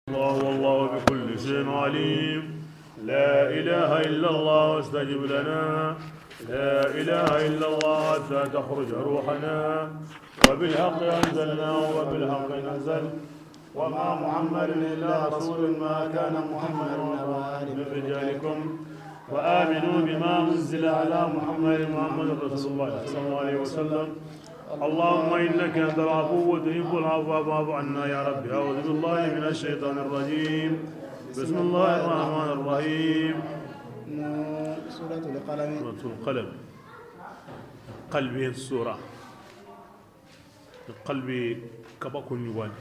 الله والله بكل شيء عليم. لا إله إلا الله واستجب لنا. لا إله إلا الله حتى تخرج روحنا. وبالحق أنزلناه وبالحق نزل. وما محمد إلا رسول ما كان محمد من رجالكم وآمنوا بما أنزل على محمد رسول الله صلى الله عليه وسلم. اللهم إنك أنت العفو وتحب العفو فاعف عنا يا رب. أعوذ بالله من الشيطان الرجيم. بسم الله الرحمن الرحيم. سورة القلم. سورة القلم. قلبي السورة قلبي كبكون يوان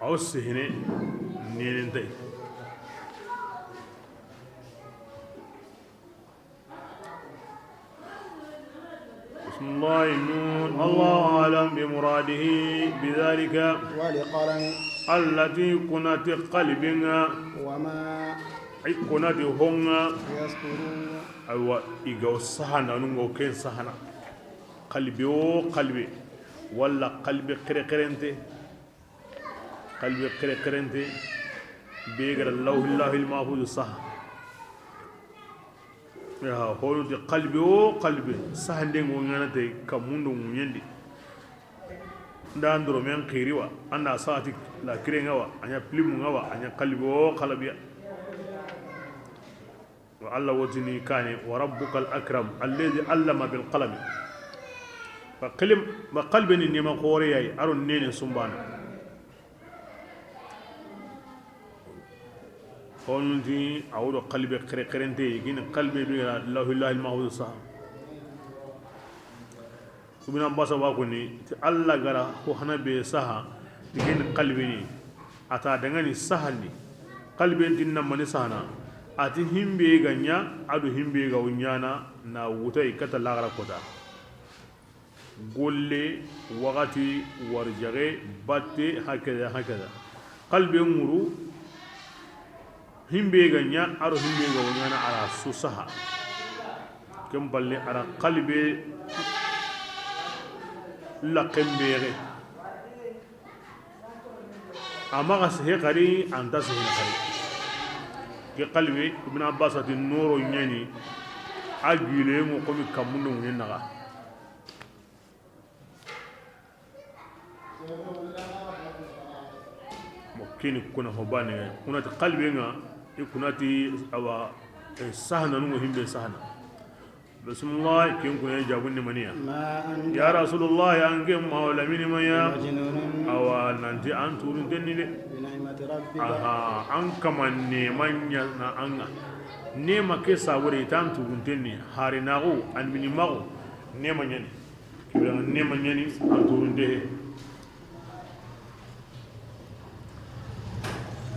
عوس هنا نينتي بسم الله النون. الله أعلم بمراده بذلك. والقلم. التي كنت قلبنا وما كنت هنا يسطرون. أيوة إيجو سهنا نونغو كين سهنا قلبي أو قلبي ولا قلبي كركرنتي قلبي كركرنتي بيجر الله المحفوظ صح يا هولو دي قلبي أو قلبي سهندين ونغانتي كموندو ميندي ndaandoro men khiriwa anda saati la kirengawa anya plimu ngawa anya qalbi o qalbiya wa alla wajini kane wa rabbukal akram alladhi allama bil qalam fa qalim ma qalbini ni ma khore yai aron nene sumbana onti awdo qalbi khrente gina qalbi bi lahu al mahfuz sah ibn abbas wa kuni ti alla gara ko hana be saha digin qalbi ni ata dangani sahani qalbi din nan mani sahana ati himbe ganya adu himbe ga wunyana na wutai kata lagara koda golle wagati warjage batte hakada qalbi muru himbe ganya adu himbe ga wunyana ala susaha kem balle ara qalbi la kembere amaga se qari anta se qari ke qalbi ibn abbas ati nuro nyani agile mo ko mi kamuno nyenaga mo kini kuna hobane kuna qalbi nga ikunati awa sahna no himbe sahna. بسم الله كم كنا يجابون منيا يا رسول الله أنكم مولى من ميا أو ننتي أنتورن تنيل أنك من نيمانيا نعنى نيما كيسا وريتام تورن تني هاريناغو أن منيماغو نيمانيا كبيران نيمانيا أنتورن ده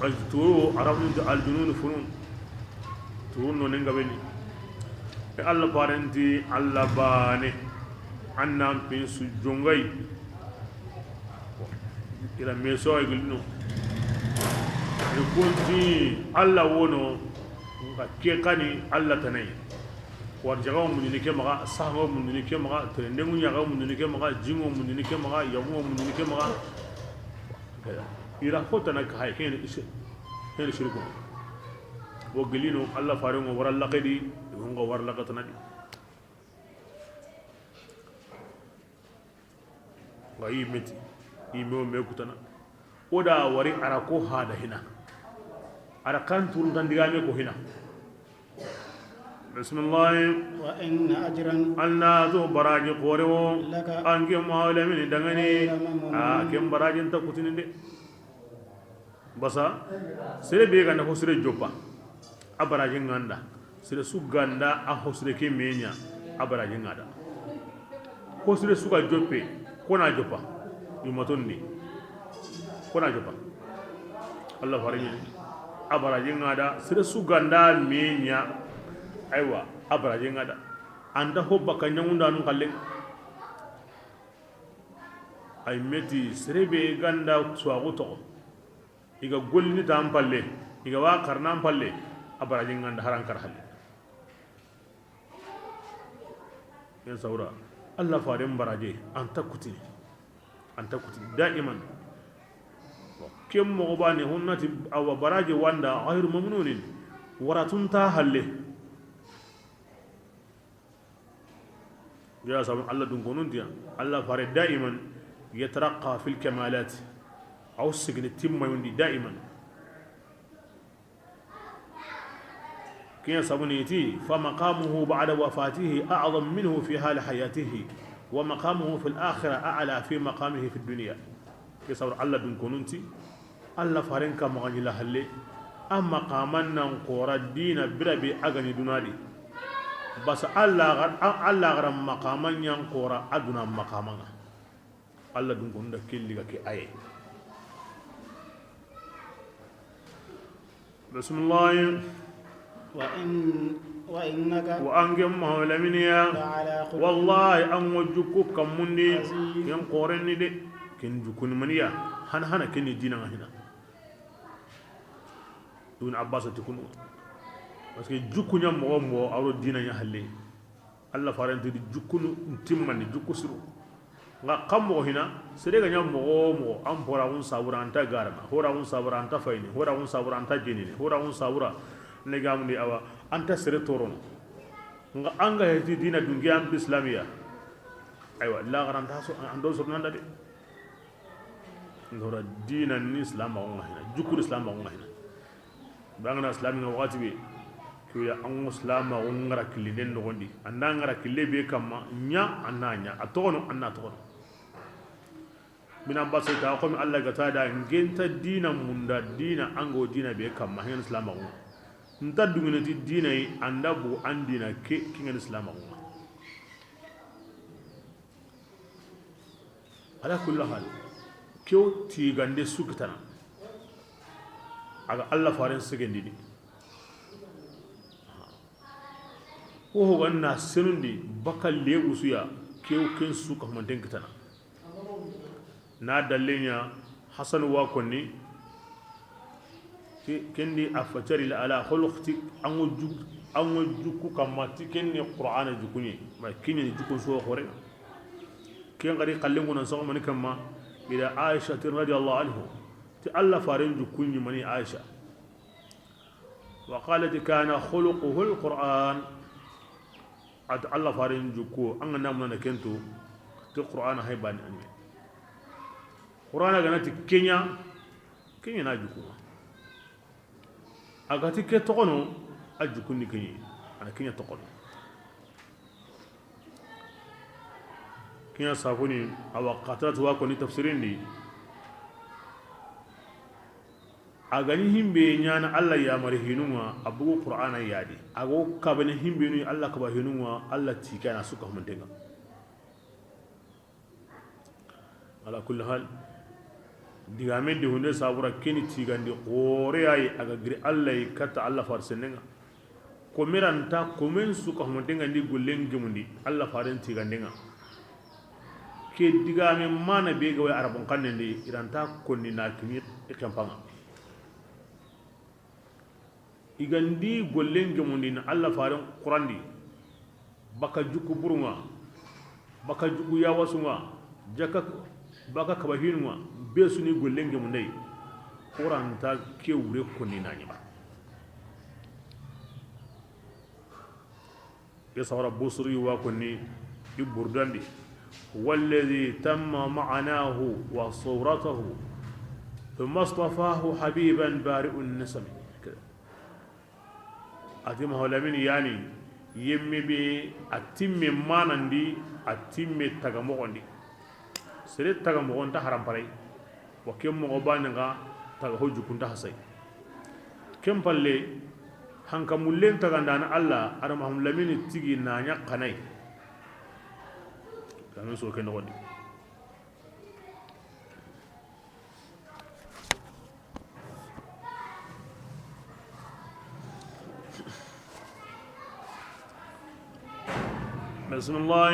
التورو عربون الجنون فنون تورن نونغابني Allah parenti Allah bane annam pin su jongai ila meso ay gulno e kunti Allah wono ga ke kani Allah tanai war jagaw mun ni ke maga sahaw mun ni ke maga trende mun yaga mun ni ke maga jingo mun ni ke maga yamu mun ni ke maga ira hotana ka hay ken shirku wo gelino Allah farengo waral laqadi nga war laqatana di nga yimeti yimo mekutana oda wari arako hada hina arakan turun dan digame ko hina. bismillah wa inna ajran anna zu baraji qorewo ange mawlamin dangani kem barajin ta kutininde basa sere be ganda ko sere joppa abarajin nganda sire su ganda a hosire ke menya abara jingada ko sire su ga joppe kona joppa yumatondi kona joppa Allah farini abara jingada sire su ganda menya aiwa abara jingada anda hobba kanyangunda nun kalle ay meti sire be ganda suwago to iga golni tam palle iga wa karnam palle abara jinganda harankar halle ya saura Allah farin baraje an takuti anta kuti da'iman kem mo bani hunnati aw baraje wanda ghayru mamnunin waratunta halle يا سبحان الله دون قانون الله فارد دائما يترقى في الكمالات أو السجن التم يندي دائما كي سبنيتي فمقامه بعد وفاته أعظم منه في حال حياته ومقامه في الآخرة أعلى في مقامه في الدنيا كي سبحان الله دون قانون الله فارنك مغني لهالي أما قامنا نقور الدين بربي أغني دونالي بس الله غرام مقاما ينقورا أدنى مقاما الله دون كندا كل كي أي بسم الله وأنجم مهولا منيا والله أن وجهك كم مندي ينقورني دي كن جكون منيا هنا كن دينا هنا دون عباس تكونوا parce que jukkunya mo awro dina nya halle alla farante di jukkunu timmani jukku suru nga kammo hina sede ga nyam mo am pora un sabura anta garma hora un sabura anta fayni hora un sabura anta jenini hora un sabura ne gamni awa anta sere toron nga anga heti dina dungi am islamiya aywa la garanta so ando so nanda de ndora dina ni islam on hina jukku islam on hina bangana islam nga wati bi ya an muslima on ngara kiliden no gondi anda ngara kille be kamma nya ananya atono anna tono mina baso ta ko mi Allah gata da ngenta dina munda dina ango dina be kamma hen islam on nta dungina ti dina yi anda bu andina ke kingen islam on ala kullu hal kyo ti gande sukitana aga Allah faran sigendi ko ganna senundi bakal lebu suya kew ken su ka man denkatana na dallenya hasan wa konni kendi afatari ala khuluqti anwo jukku kamati kenni qur'ana jukuni ma kinni jukku so khore ken gari kallengu nan so man kamma ila aisha radhiyallahu anhu ti alla farin jukuni mani aisha wa qalat kana khuluquhu alquran at Allah farin jukko an ga namna na kento to qur'ana hay bani anni qur'ana ga nati kenya na jukko aga ti ke tokono ajukku ni kenya ana kenya tokono kenya sabuni awa qatat wa ko ni tafsirin ni agani himbe nyana Allah ya mari hinunwa abu qur'ana yadi ago kabani himbe ni Allah ka ba hinunwa Allah tikana suka humantenga ala kulli hal diga men de hunde sabura keni tigandi qore ay aga gri Allah kata Allah farsenga ko miranta ko men suka humantenga ndi gollengi mundi Allah faren tigandenga ke diga men mana be ga way arabon kannende iranta konni na kimi ikampanga igandi gollen gemundi na Allah faran qurandi baka juku burunga baka juku yawasunga jaka baka kabahinwa besuni gollen gemundai quranta kewure konni nani ba يصور بصري وكني يبردندي والذي تم معناه وصورته ثم اصطفاه حبيبا بارئ النسم أتم هولمين يعني يمي بي أتم مانندي أتم تغمغندي سريت تغمغن تحرم بري وكم مغبانغا تغهو جكون تحسي كم بالله hanka mullen tagandana Allah ara mahum lamini tigi na nyakanai kamen so ken wadi bismillah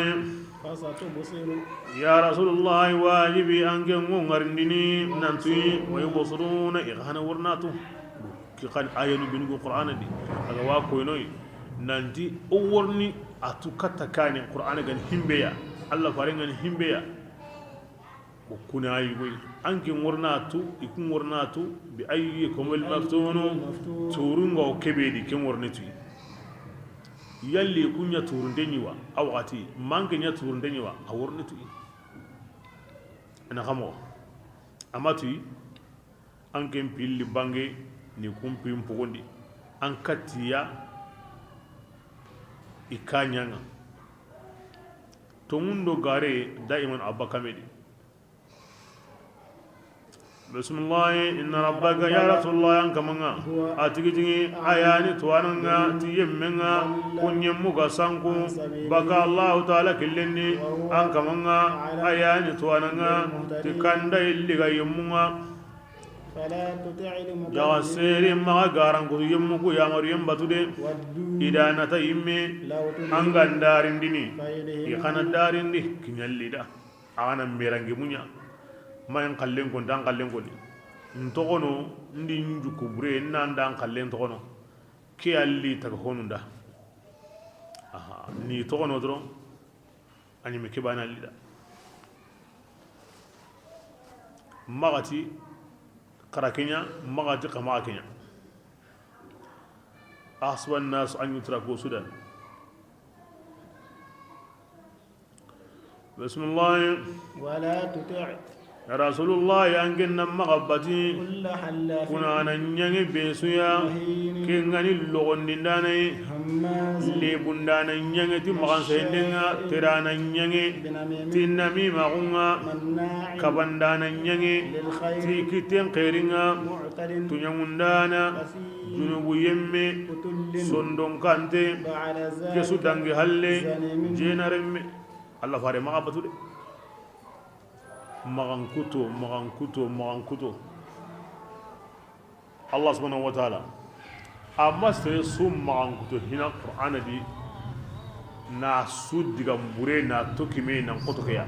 fasatubsiru ya rasulullah wajibi ange ngarndini nantui way bosruna ighana warnatu kan ayanu binugo qur'ana di aga wa ko noy nanti o worni atu katta kani qur'ana gan himbeya Allah fare gan himbeya وكنا يقول أنك ورناتو يكون ورناتو بأيكم المفتون تورون أو كبيري كم ورنتي يلي يكون يتورن دنيوا أو غتي مانك يتورن دنيوا أو ورنتي أنا خمو أما تي أنك بيل بانجي نكون بيم بوندي أنكتيا إكانيانا تموندو غاري دائما أبا كاميدي بسم الله إن ربك يا رسول الله أنك منا أتيجي آياني تواننا تيمنا ونيموكا سانكو بكى الله تعالى كلني أنك منا آياني تواننا تكندا اللي يمونا فلا تطع يا سيري ما غارن كو يموكو يا مريم باتودي إذا نتايمي أنغان دارين ديني يخانا دارين دي كنيالي دا أنا ميرانجي مونيا mayen kallen ko dan kallen ko ni ntogono ndi njuku bure nan dan kallen togono ke alli taga honunda aha ni togono dron ani me ke bana lida magati karakenya magati kama kenya aswan nas an yutraku sudan bismillah ولا تطع يا رسول الله يانجن مغبتي كل حلاف كنا ننيغي بيسويا كيغاني لوغون داناي هماز لي بوندانا نيغي تي مغان سيندنا تيرانا نيغي تينامي ماغونغا مناع كباندانا نيغي للخير تي كيتين خيرينغا معتد تونيغوندانا جنوبو يمي قتل سوندون كانتي بعد جسو ذلك دانغي هالي زنم جينارمي الله فاري مغبتو دي magankuto Allah subhanahu wa ta'ala amma sai su magankuto hina qur'ana di na su diga mbure na tokime na koto kaya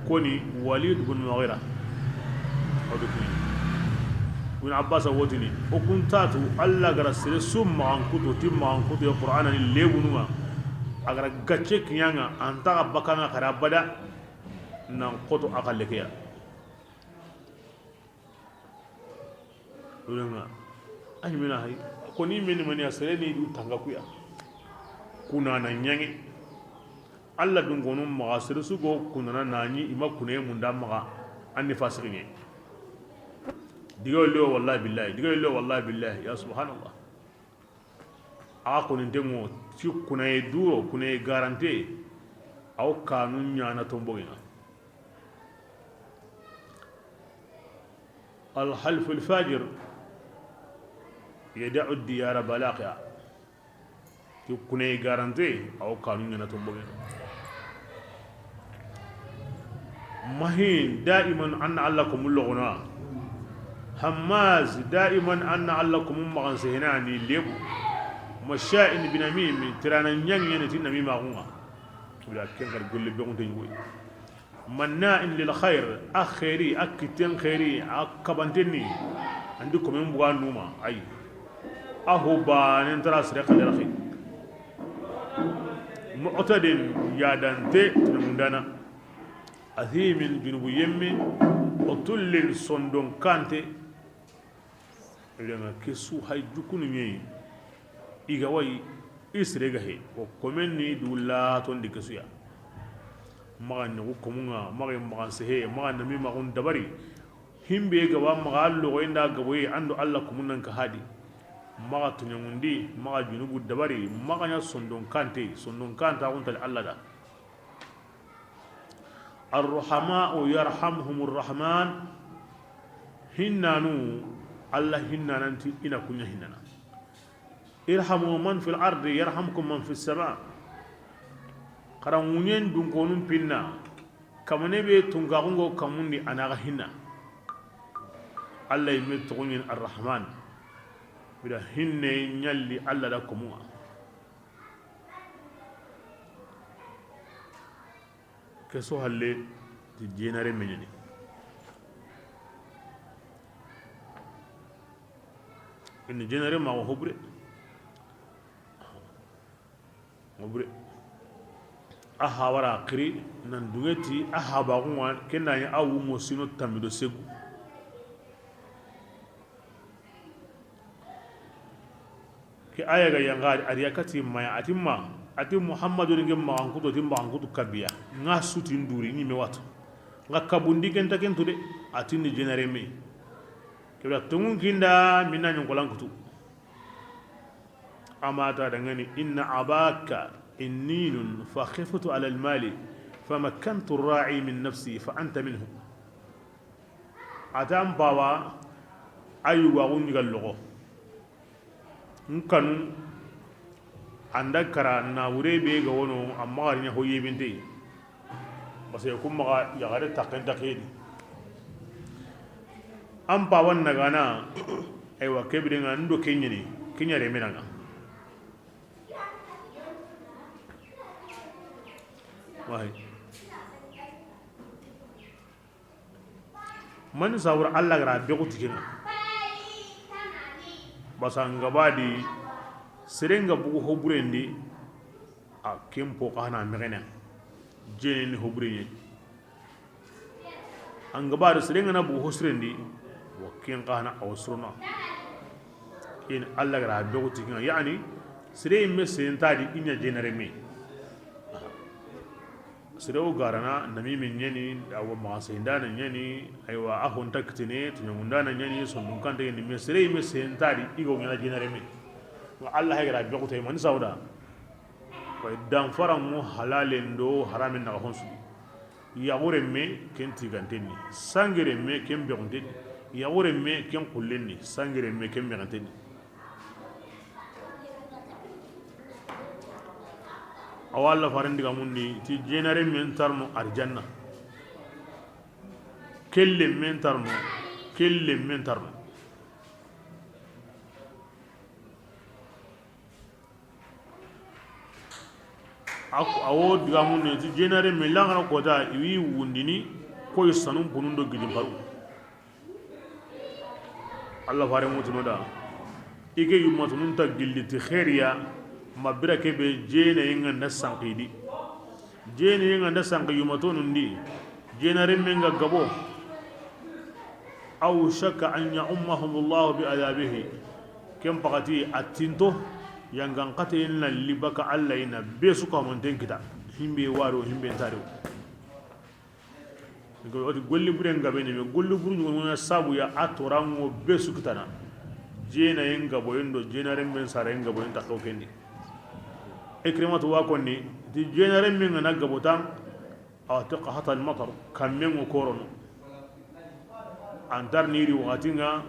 koni Walid bin Mughira odukuni ibn Abbas wotini o kuntatu Allah gara sai su magankuto ti magankuto ya qur'ana ni lebunuma agar gacce kiyanga anta bakana kara bada nan koto akallekeya dunga ani mina hay ko ni meni mani asere ni du tanga kuya kuna na nyangi alla dun gonu magasir su go kuna na nani ima kuna munda maga anni fasiqini digo lo wallahi billahi ya subhanallah ako ni ndemo ci kuna e duro kuna e garante aw kanun nyana tombogina الحلف الفاجر يدع الديار بلاقيا يكون غارانتي او قانون نتوبغين مهين دائما ان علكم اللغنا هماز دائما ان علكم مغنسهناني ليبو مشائن بنميم ترانا نيانيتي نميم اغوا ولا كنغر غول بيغون تيوي مناء للخير اخيري اكتن خيري اكبنتني عندكم من بغا نوما اي اهو بان ترى سرق درخي معتدل يادانتي تنمدانا اثيم جنوب يمي وطل صندون كانتي لما كسو هاي جكون مي igawai isrega he o komenni dula ton dikasuya magan ne ko munga magan magan se he magan mi magun dabari himbe gawa magallo go inda gaboy ando Allah kumunan ka hadi maga tunyangundi maga junubu dabari maganya sondon kanta on tal Allah da الرحماء يرحمهم الرحمن هنانو الله هنانتي إنا كنا هنانا irhamu man fil ardi yarhamkum man fis sama karangunyen dun konun pinna kamane be tunga ngo kamundi anaga hinna Allah yimi tugunyin arrahman bida hinne nyalli Allah da kumwa keso halle di jenare menyani in jenare ma hobre aha wara kiri nan dungeti aha ba kunwa kenna ya awu mosino tamido segu ke aya ga yanga ariya kati maya atimma ati muhammadu ngem ma ankuto timba ankuto kabiya nga suti nduri ni me watu nga kabundi kenta kentu de atini jenare me kebra tungun kinda minna nyonkolan kutu amata dangani inna abaka إنين فخفت على المال فمكنت الراعي من نفسي فأنت منه أتام بابا أيوة أقول نقول له نكن عندك كرا ناوري بيجا ونو أمار هو يبنتي بس يكون مغا يغارد تقين تقين أم بابا نغانا أيوة كبرين عندو كينيا رمينا wahi man sawur Allah gara be kutikin basanga badi serenga bugu hoburendi a kempo kana megena jeni hoburenye anga badi serenga na bugu hosrendi wa ken kana awsruna in Allah gara be kutikin yani sere me sentadi inya jenere me sirew garana nami min nyani awa magasindana nyani aywa ahun taktine tunyamundana nyani sondun kante ni me sire me sentari igo ngana jinare me wa Allah hayra be ko tay man sauda ko dan faram mu halalen do haramin na honsu yagure me ken tiganteni sangere me ken be onteni yagure me ken kullenni sangere me ken be onteni awalla farandi gamundi ti jenare men tarno arjanna kelle men tarno awo gamundi ti jenare men langana kota iwi wundini koy sanum bunundo gidi baru Allah fare mutuno da ike yumatunun ta gilliti khairiya mabira kebe jene yenga nda sankidi jene yenga nda sanki yumatonu ndi jene remmenga gabo aw shaka an ya'ummahum Allah bi adabihi kem pakati atinto yangan kate inna libaka Allah ina besu ka monten kita himbe waro himbe tare ko odi golli burenga bene me golli buru ngona sabu ya atorango besu kitana jene yenga boyendo jene remmen sare yenga boyenta ko kendi ikrimatu wa konni di jenare min na gabutan atiqa hata al matar kam min koron antar niri watinga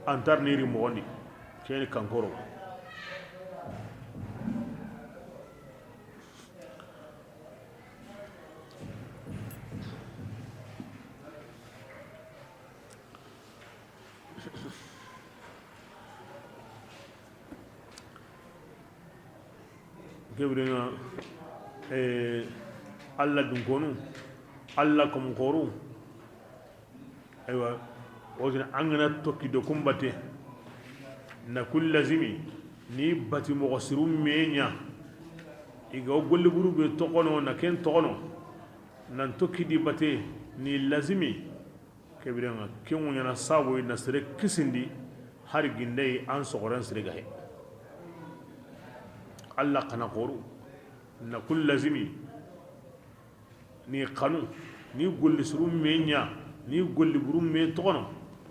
antar niri mondi kene kan koro kebrina alla dun konu alla kom koru aywa wajina angana tokki do kumbate na kul lazimi ni bati mo gosiru menya iga golli buru be tokono na ken tokono nan tokki di bate ni lazimi kebrina kemu nyana sabo na sere kisindi har gindai an sogoran sere gahe Allah kana koru na kul lazimi ni kanu ni golli suru menya ni golli buru me tokono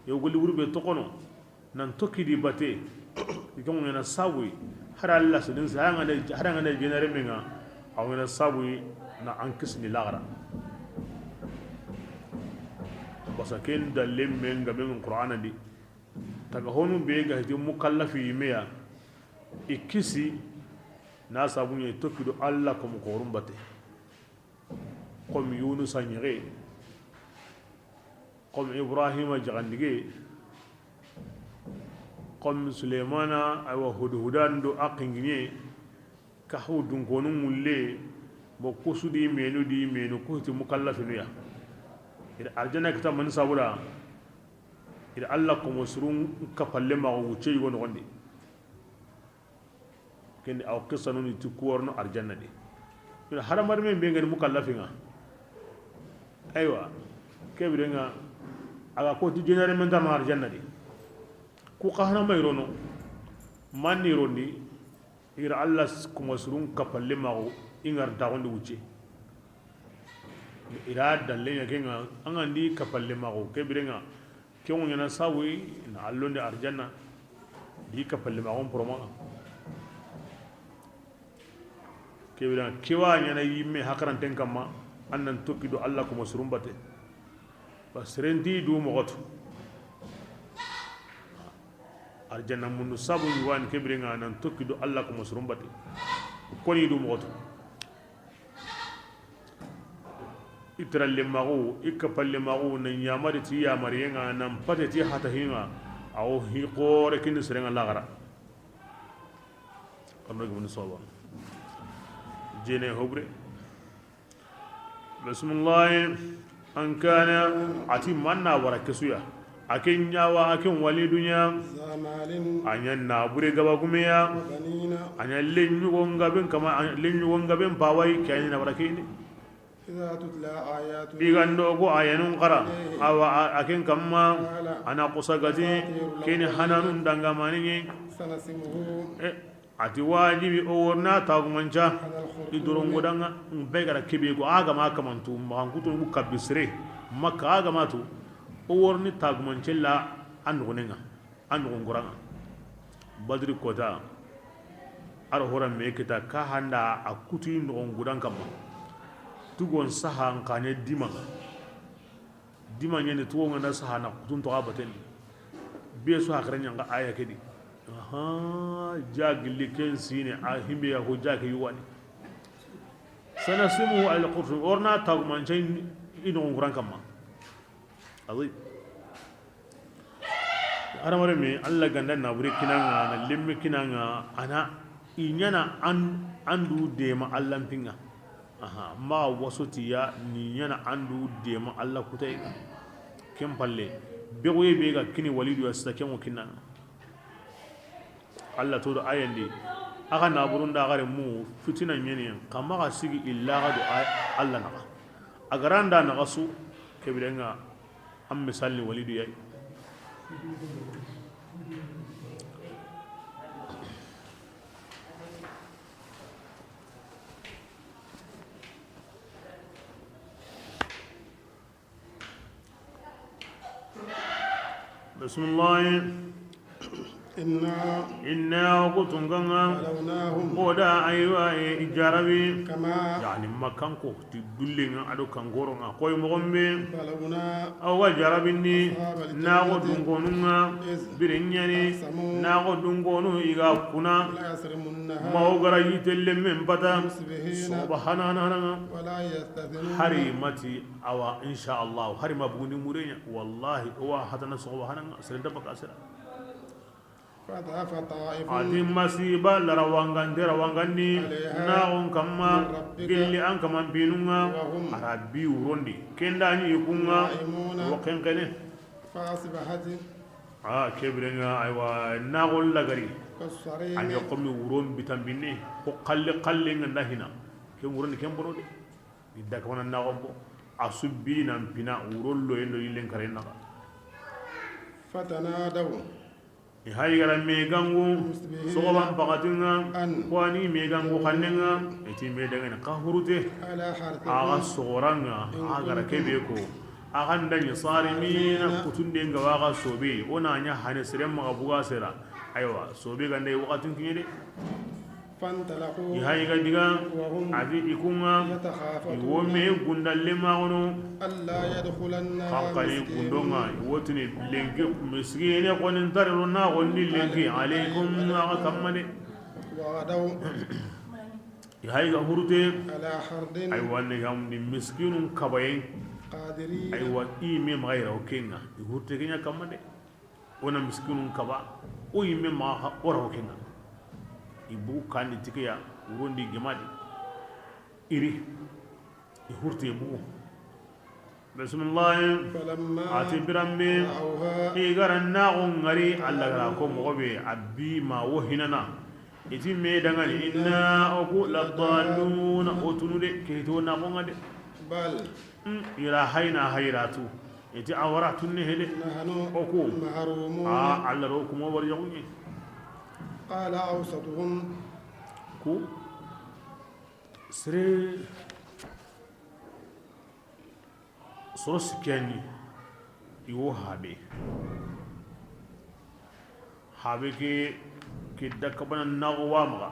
yo golli buru be tokono nan tokki di bate ikon ngena sawi har Allah sudin sa haranga da jenare menga awena sawi na ankisni lagara basaken dalle menga men qur'ana di taga honu be ga di mukallafi meya ikisi na sabunye tokkido Allah comme korum bate comme Yunus anyire comme Ibrahim jagandige comme Suleymana aywa hudhudan do aqingiye ka hudun konu mulle bo kusudi menu kuti mukallafinu ya ida arjana kita man sabura ida Allah comme surun kapalle ma wuce yono gonde kendi aw qissa non ti kuworno arjanna de haramar men be ngani mukallafinga aywa kebirenga aga ko ti jenare men tan arjanna di ku qahna mayrono manni rondi ira allah kuma surun kapalle mago ingar dagondi wuce ira dalle ya kenga angandi kapalle mago kebirenga kengo nyana sawi na allonde arjanna di kapalle mago proma kebirenga kiwa nyana yimme hakaranten kamma annan tokkido allah kuma surun bate basrenti du mogoto arjanna mundu sabu yuwan kebirenga nan tokkido allah kuma surun bate koni du mogoto itiralle mago ikapalle mago na nyamari ti yamari nga nan pate ti hata hinga aw hi qore kin serenga lagara amna gum soba jene hobre bismillah an kana ati manna warakesuya akin nyawa akin walidunya anyan na bure gaba gumeya anyan lenyu gongaben kama lenyu gongaben bawai kayani na barakini digando go ayanun qara awa akin kamma ana qusagati kini hananun dangamani ati wajibi o wonna tagumanca idorongo danga begara kebe go aga ma kamantu mangutu bu kabisre makka aga matu o worni tagumancella andugonenga andugongoranga badri kota ar horan me kita ka handa akutu ndugongudang kamma tugon saha kanye dima nyene tuwo ngana saha na kutun to abatel beso hakrenya nga aya kedi jagli ken sine a himbe ya ho jake yuwani sanasimu al qur'an orna tagman chain ino nguran kamma adi aramare me alla ganda na buri kinanga na limmi kinanga ana inyana andu de ma allan pinga ma wasoti ya ni yana andu de ma alla kutai kem palle begoye be ga kini walidu ya sita ken wakinna alla to do ayandi aka na burunda gare mu fitina nyene kama ga sigi illa ga do alla na agaranda na gasu kebirenga am misali walidu ya بسم الله إنا قطنغنا قودا أيوا إجاربي يعني ما كانكو تدلنا أدو كانغورنا قوي مغمبي أو جاربني ناغو دنغونونا برنياني ناغو دنغونو إيغا كنا ما هو غرايت اللي من بدا سبحان الله هري ماتي أو إن شاء الله هري ما بغني مورينيا والله هو حتى سبحان الله سرندبك أسرع ati masiba larawangan derawangani naon kama gilli an kama binunga arabi urondi kendani ikunga wakenkene kebrenga aywa nagol lagari an yokomi uron bitambine ko qalle nganda hina ke urondi kemborode idda kama nagombo asubbi nan pina urollo endo yilen karena fatanadaw haygara megangu sogoban pakatinga kwani megangu kannenga eti medangani kahurute aga sogoranga agara kebeko agandanya sarimina kutundenga waga sobe ona nya hane siremma buga sera aywa sobe gande wakatin kinyede hayga diga adi ikunga iwome gundalle magono kankani gundonga iwotini lenki miskine konin tariro na gonni lenki alaikum aga kammade hayga hurute aywa ne gamni miskinun kabayen aywa ime magayra okenga hurute kenya kammade ona miskinun kaba o ime ma ora okenga ibu kandi tikiya urundi gemadi iri ihurti ibu bismillah ati birambe igaran na ngari allah ko mobe abbi ma wohinana iti me dangani inna oku la dalluna otunude keto na ngade بل ira hayna hayratu iti awara tunne hele نحن oku محرومون alla ro kuma war yagunye قال أوسطهم ku sire soros kenni iwo habe ke dakabana nagwa maga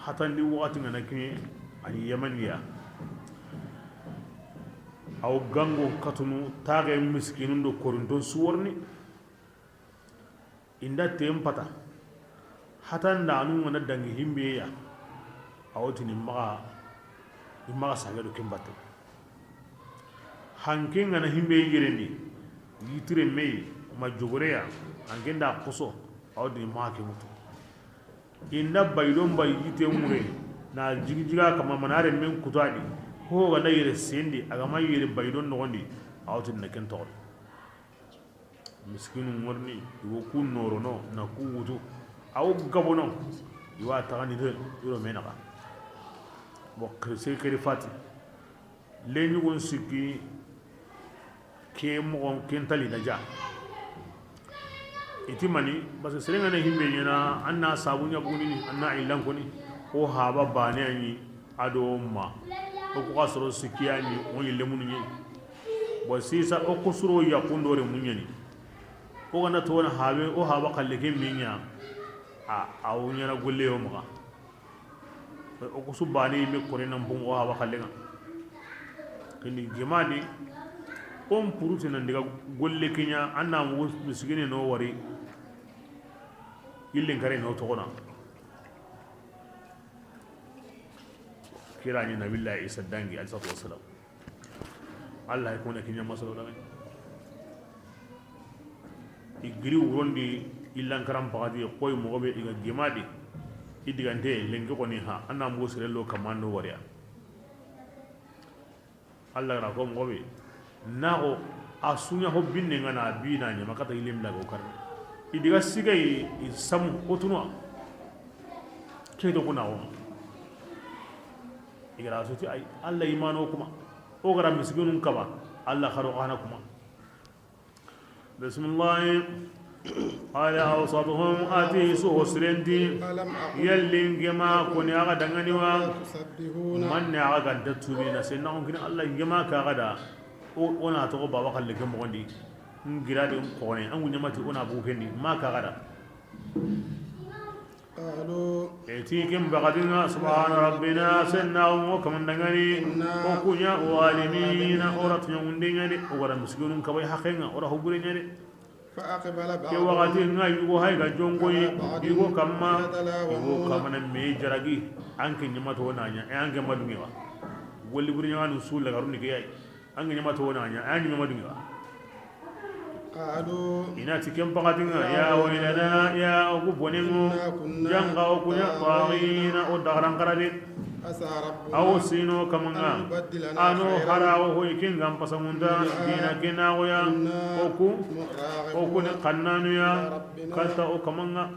hatandi wakati ngana kini ani yamaniya aw gango katunu tage miskinun do korinton suwarni inda tempata hatanda anu ngana dangi himbe ya awtini maga sanga do kembate hanke ngana himbe yirendi yitire mei ma jogoreya angenda kuso awdini maga ke mutu inda baydon bay yite mure na jigijiga kama manare men kutadi ho ga na yire sendi aga ma yire baydon no gondi awtin na ken tol miskinu ngorni wo kun noro no na ku wutu aw gabono iwa tagani de yoro menaka bo krese kere fati lenyu gon sikki ke mo ken tali na ja itimani bas serenga na himbe nyana anna sabunya buni anna ilan koni o haba bane ani ado ma o ko kasoro sikiyani o yille munye bo sisa o kusuro ya kundore munyani o gana to na habe o haba kalle ke minya a o nyana golle o ma o kusu bane me kore nan bon o haba kalle nga kini gemadi on puruti nan diga golle kinya anna mo bisigine no wari yillin kare no to gona kira ni nabillahi isa dangi alayhi wasallam Allah yakuna kinya masalo da igri wondi illan karam pagadi koy mo be iga gemadi idigante lengi ko ni ha anna mo sirelo kamando wariya Allah ra ko mo be nago asunya ho binne ngana bina nya makata ilim la go kar idiga sigay sam otunwa kedo kuna o igara suti ay Allah imano kuma o gara misgunun kaba Allah kharo ana kuma bismillah ala awsatuhum ati suhsrenti yallin gema kuni aga dangani wa man ne aga datubi na senna on kini Allah gema ka gada ona to baba kalle ke mo ndi ngira de ko ne an gunya mati ona bu fendi ma ka gada قالوا eti kim bagadina subhana rabbina sanna wa kam dangani ko kunya walimina orat nyundinya de ora misgunun kabay hakenga ora hubure nyade فأقبل ke wagati بعضهم nga yugo hay ga jongoy yugo kamana me jaragi anke nyamato nanya e anke madungewa wolli buri nyanu sul la garuni ke yai anke nyamato nanya e anke madungewa قالوا inati kem pakatinga ya wailana ya oku bonengo janga okunya tawina o dagaran karade عسى ربنا aw sino kamanga أن يبدلنا ano خيرا harawo hoy kingam pasamunda dina kena goya oku ne kannanu ya kata o kamanga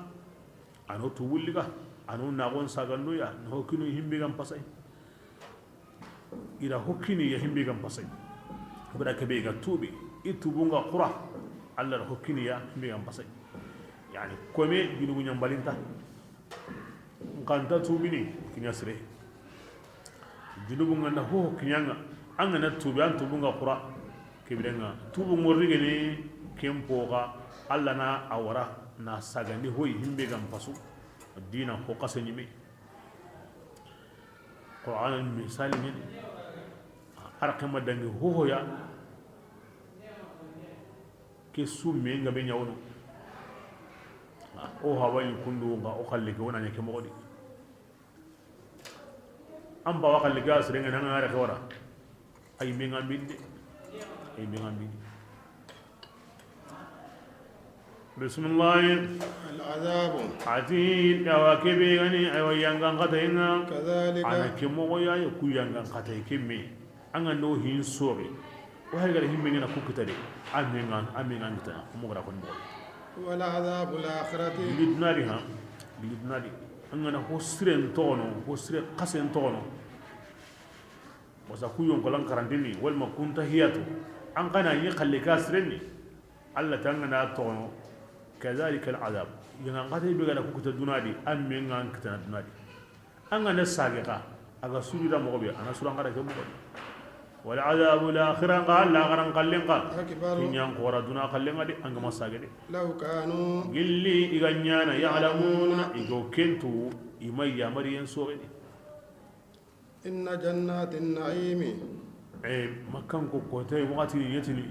ano tuwulliga ano nagon sagando ya no kinu himbe gam pasay ira hokkini ya himbe gam pasay bada ke be ga tubi itubunga qura Allah hokkini ya himbe gam pasay yani kome dinu nyambalinta kanta tubini kinyasre junubu ngana ho kinyanga angana tubi an tubunga qura kebirenga tubu ngorrige ni kempoga alla na awara na sagandi hoy himbe gam pasu dina ko kasani me qur'an al misali ni arqama dangi ho ya ke summe ngabe nyawno o hawayi kundu nga o khalle ko wona nyake modi amba wa khalle gas renga na ngara ko wara ay mi ngambinde ay mi ngambinde bismillah العذاب ati dawakibi gani ay wayangan katayenga كذلك ana kemo ya ku yangan katay kemme anga no hin sore o hay gara himme ngana kukutade amengan ta mo gara kon mo والعذاب الآخرة lidnadi ha lidnadi angana ho siren tono ho sire qasen tono wasa kuyon kolan karandini wal makunta hiyatu an kana yi khalle ka sirenni alla tangana tono kadhalika al'adab yana ngata be gala ku ta dunadi am men ngan kita dunadi angana sagiqa aga surira mo be ana suran ngara ke mo wal adab al akhirah qala garan qallen qal أكبر kinyan qora duna qallen adi anga masagede لو كانوا gilli iganyana ya'lamuna igo kentu imayya mariyan sobe إن جنات النعيم makkan ko tay wakati yetini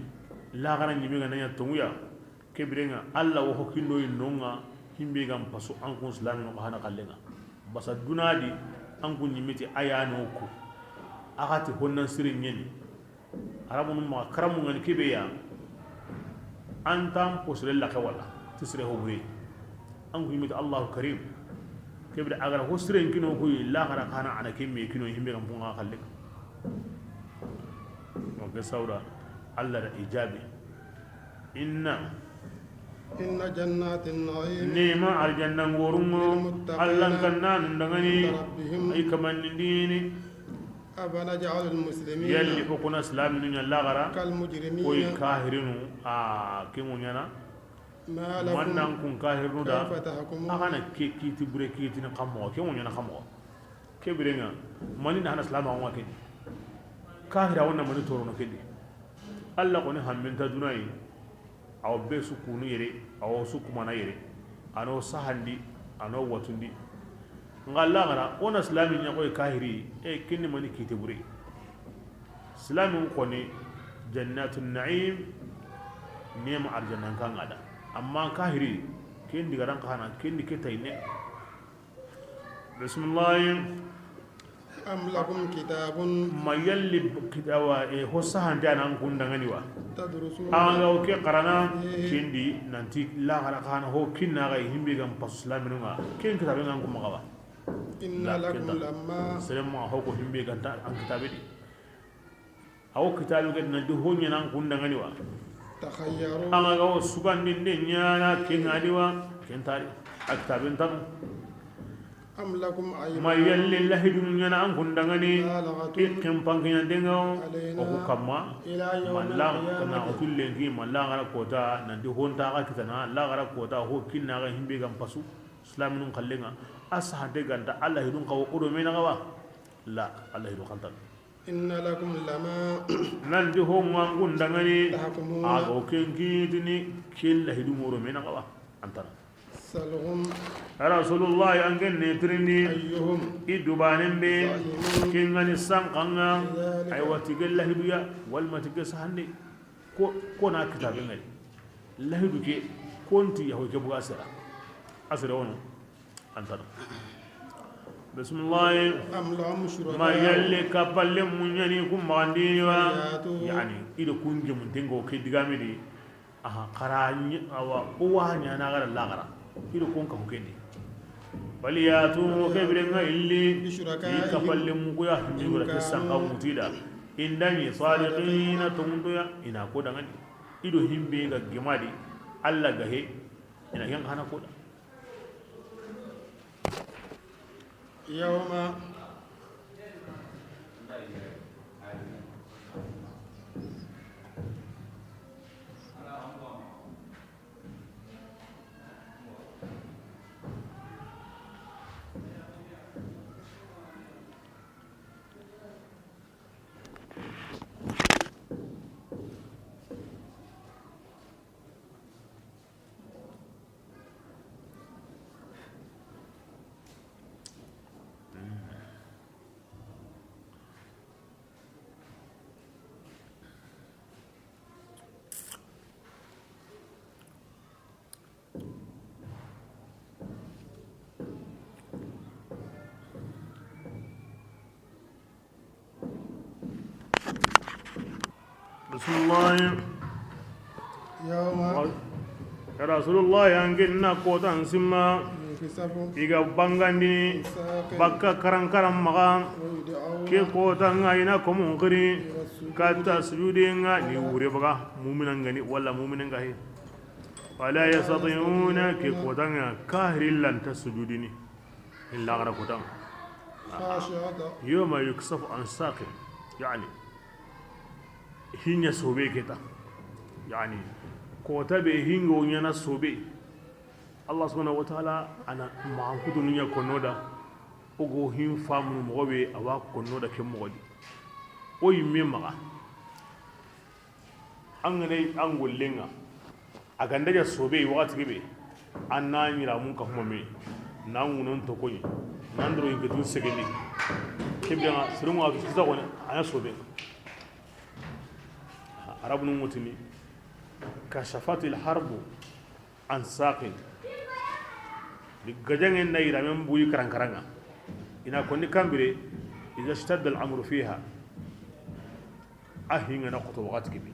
la garan yimi ga nanya tonguya kebirenga alla wo hokindo inonga himbe gam pasu an kun islamin ko hana kallenga basa dunadi an kun yimiti ayano ko akati honnan sirin nyeni arabun ma karamu ngani kebeya antam posre la kawala tisre ho buri an kun yimiti allah karim kebira agara ho sirin kino ko la gara kana ana kimme kino himbe gam bunga kallenga ga saura Allah da ijabi inna جنات النعيم nema aljannan gorungo Allah kannan dangani ay kaman dini أفنجعل المسلمين yalli ko kuna islamin ya lagara كالمجرمين koy kahirinu a kimunyana ما لكم wannan kun kahirnu da كيف تحكمون akana ke kiti bure kiti na kamo kimunyana kamo kebirenga mani na islamu wa kedi kahira wannan mani toro no kedi Allah ko ni hamminta dunai aw be su kunu yere aw su kuma na yere ano sahandi ano watundi ngalla ngara ona islamin ya koy kahiri kinni mani kiti bure islamin ko ni jannatun na'im nema arjannan kan ada amma kahiri kindi garan kana kindi ketayne bismillah أم لكم كتاب ma yalli kitawa ho sahande anan kundangani wa تدرسون anga o ke qarana kindi nanti la gara kana ho kinna ga himbe gam paslamin nga ken kitabe ngan kuma gawa إن لا لكم كده. لما selema ho ko himbe ganta an kitabe di aw kitabe ga nan du honya nan kundangani wa تخيروا anga ga o sugandi de nyana ken adiwa ken tari aktaben tan أم لكم ma أيمان yalli lahidun nyana an kundangani بالغة ken panginya dengaw o ko kamma إلى يوم mallam kana القيامة otulle ngi mallam gara kota nan di honta ga kitana la gara kota ho kinna ga himbe gam pasu islamin kallenga asa de ganda allah hidun kawo odo mena gawa la allah hidun kantan إن لكم لما nan di ho ngangun dangani تحكمون ago kengi dini killa hidun odo mena gawa antara سلهم rasulullah angen ne trini أيهم idubanen be kingani sankanga ay wati gella hiduya wal matiga sahande ko na kitaben ngali lahidu ke konti ya hoke buga asira wono antara bismillah أم لهم ma شركاء yalle kapalle munyani kum magandini wa yani ido kunje mun tengo ke digame di aha qaranya awa uwa nya na gara lagara ido kun ka hukeni waliyatu kebirenga illi بشركائهم kapalle mu ko ya himmi gura kisan ka mutida indani sadiqina tunduya ina ko dangani ido himbe ga gimadi Allah gahe ina yan hana ko يوم bismillah يوم ya rasulullah yanginna kotan simma يكسف iga bangandi الساق bakka karan karan maga ويدعون ke kotan ina ko mun kiri والسجود kata sujudi nga ni wure baga mu'minan gani wala mu'minan gahi ولا يستطيعون كقوتنا كاهر لن تسجدني إلا غير قوتنا خاشعة يوم يكشف عن ساق يعني هين سوبي كتا يعني كوتا به هين غونينا سوبي الله سبحانه وتعالى أنا ما أنكدو نيا كنودا أغو هين فامن مغوبي أوا كنودا كمغودي أو يميمغا أنغني أنغول لينغا أغندجا سوبي وقت كبي أنا نيرا مونكا همامي نانغونون توكوني ناندرو ينكتون سجلي كبيرا سرموا في كذا أنا سوبي عرب نموتني كشفت الحرب عن ساق بجانب النير من بوي كران إن كوني كامبري إذا اشتد الأمر فيها أهين نقطة وقت كبي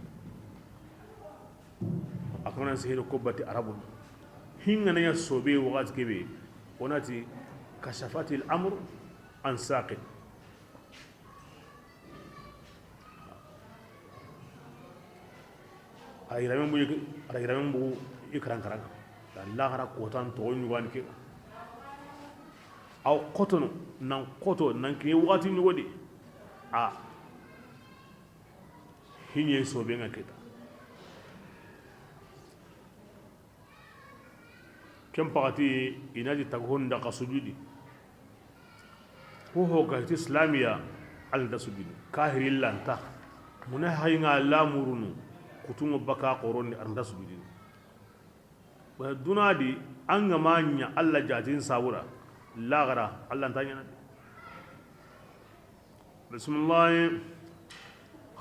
أكون سهل كوبتي عرب هين نيا سوبي وقت كبي وناتي كشفت الأمر عن ساق ayiramen bu ikran karanga la gara kotan to ni wani ke aw kotono nan koto nan ke wati ni wodi a hinye so be ngaketa kem pagati inaji taghonda qasujudi ho ga islamiya al da sujudi kahiril lanta muna hayinga lamurunu kutungo baka qoronni arnda sujudi ba dunadi an ga manya Allah jatin sabura lagara Allah tanya bismillah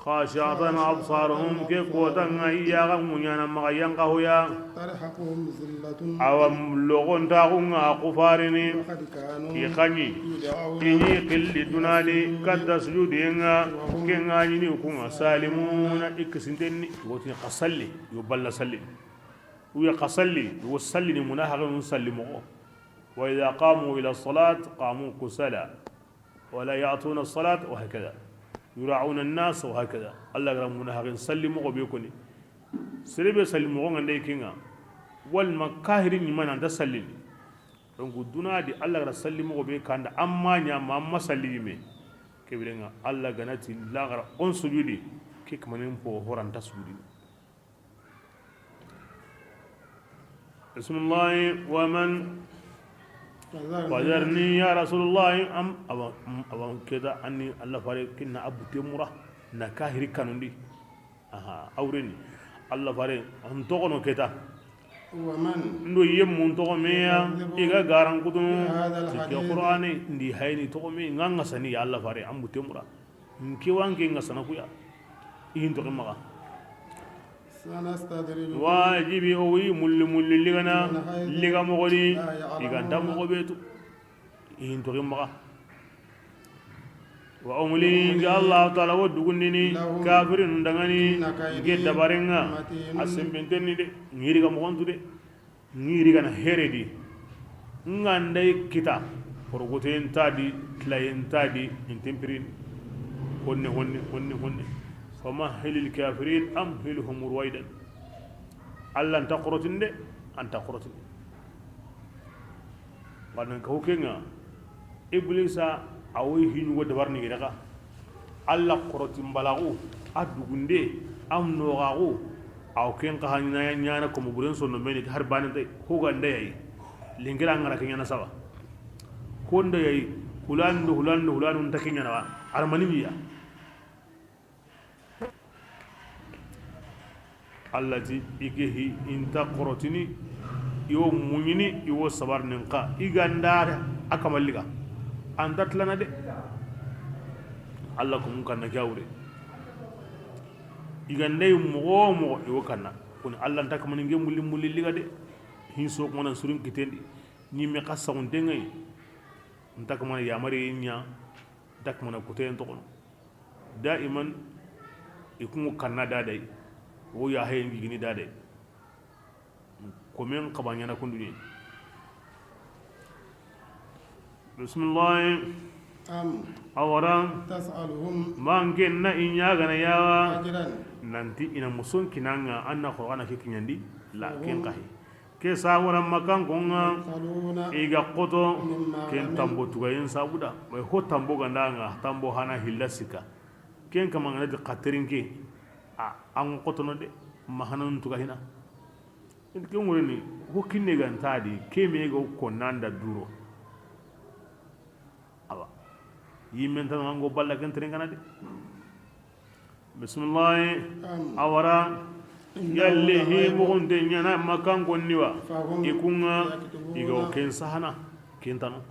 khashatan absaruhum ke kotan ayya ga munyana magayan qahuya ترحقهم ذلة awam logon ta kunga qufarini وقد كانوا ikhani يدعون ini qilli dunali kadda sujudinga kenga ni kunga salimuna iksintenni woti qasalli yuballa salli ويا قصلي وصلي مناهغ نسلمه وإذا قاموا إلى الصلاة قاموا كسلا ولا يعطون الصلاة وهكذا يراعون الناس وهكذا الله قال مناهغ نسلمه وبيكوني سريب يسلمه عندي كينا والمكاهرين من عند سلم donc duna di Allah gara sallimu be kanda amma nya mamma sallime kebirenga Allah ganati la gara on sujudi ke kamanin po horanta sujudi bismillah wa man wajarni ya rasulullah am awan keda anni Allah fare kinna abu temura na kahiri kanundi aha awreni Allah fare on tokono keta ومن ndo yemmun to meya iga garan kudun هذا ke الحديث qur'ani ndi hayni to me nganga sani ya Allah fare ambu temura nki wange ngasana kuya in to maga سنستدرجهم wajibi o wi mulli ligana liga mo godi iga ndam ko betu in to maga wa umli ga Allah ta'ala wodugunni kafirin dangani ge dabarenga asimbintenni de ngiri ga mo gontu de ngiri ga na heredi ngandai kita porgoten tadi tlayen tadi intempirin honne فمهل الكافرين أمهلهم رويدا ألا أنت قرتين دي أنت قرتين وأنك هو كينا إبليس أوي هين ودبرني كذا ألا قرتين بلاغو أدوغن دي أم نوغاغو أو كين كهانينا نيانا كمبرين سونمني كهربان دي هو غندي أي لينكلا عنا كينا سوا كون دي هلان نتكينا نوا أرماني بيا allati igehi inta qorotini iwo muñini iwo sabar nin ka igandare akamalliga andatlana de allah ko mun kanna jawre igandey mogo iwo kanna kun allah ntaka man ngem mulli liga de hin so ko nan surun kitendi ni mi qassa on dengay ntaka man yamari nya dak man ko ten to kono daiman ikun kanna dadai wo ya hayen gini dade komen kabanya na kunduni bismillah أم awara تسألهم mangen na inya gana yawa أجرا nanti ina muson kinanga anna qur'ana ke kinyandi la ken kahi ke sabuna makan konga يدخلون iga qoto مما ken tambo tugayen sabuda mai ho tambo ganda nga tambo hana hillasika ken kama ngana di qatirinke an qoto no de mahanan tugahina ken woni ho kinne gan tadi ke me go konanda duro awa yimen tan ngo balla ken tringana de bismillah awara yalli hi mugunde nyana makan gonniwa ikunga igo ken sahana ken tanu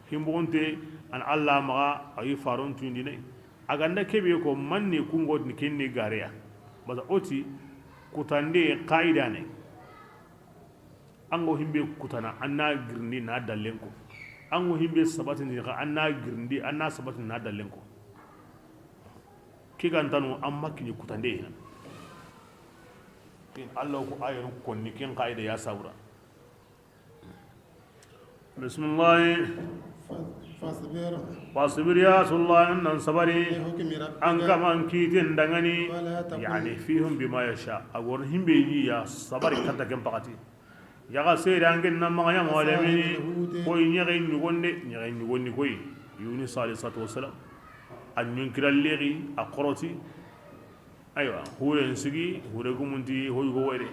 himbugunte an alla maga ayi faron tundine aganda kebe ko manni kungo ni kenni gareya bada oti kutande qaida ne ango himbe kutana anna girndi na dallenko ango himbe sabatin ni anna girndi anna sabatin na dallenko kigantanu amma kini kutande hin Allah ko ayatu konni ken qaida ya saura bismillah fasbir ya sullah nan sabari an kaman kitin dangani yani fihum bima yasha agor himbe yi ya sabari kanta ken pakati yaga seyda angin nan maganya mawalemi koy nyere nyugonde koy yunus alayhi salatu wassalam an yunkira legi akoroti aywa huren sigi hure gumunti hoy go wede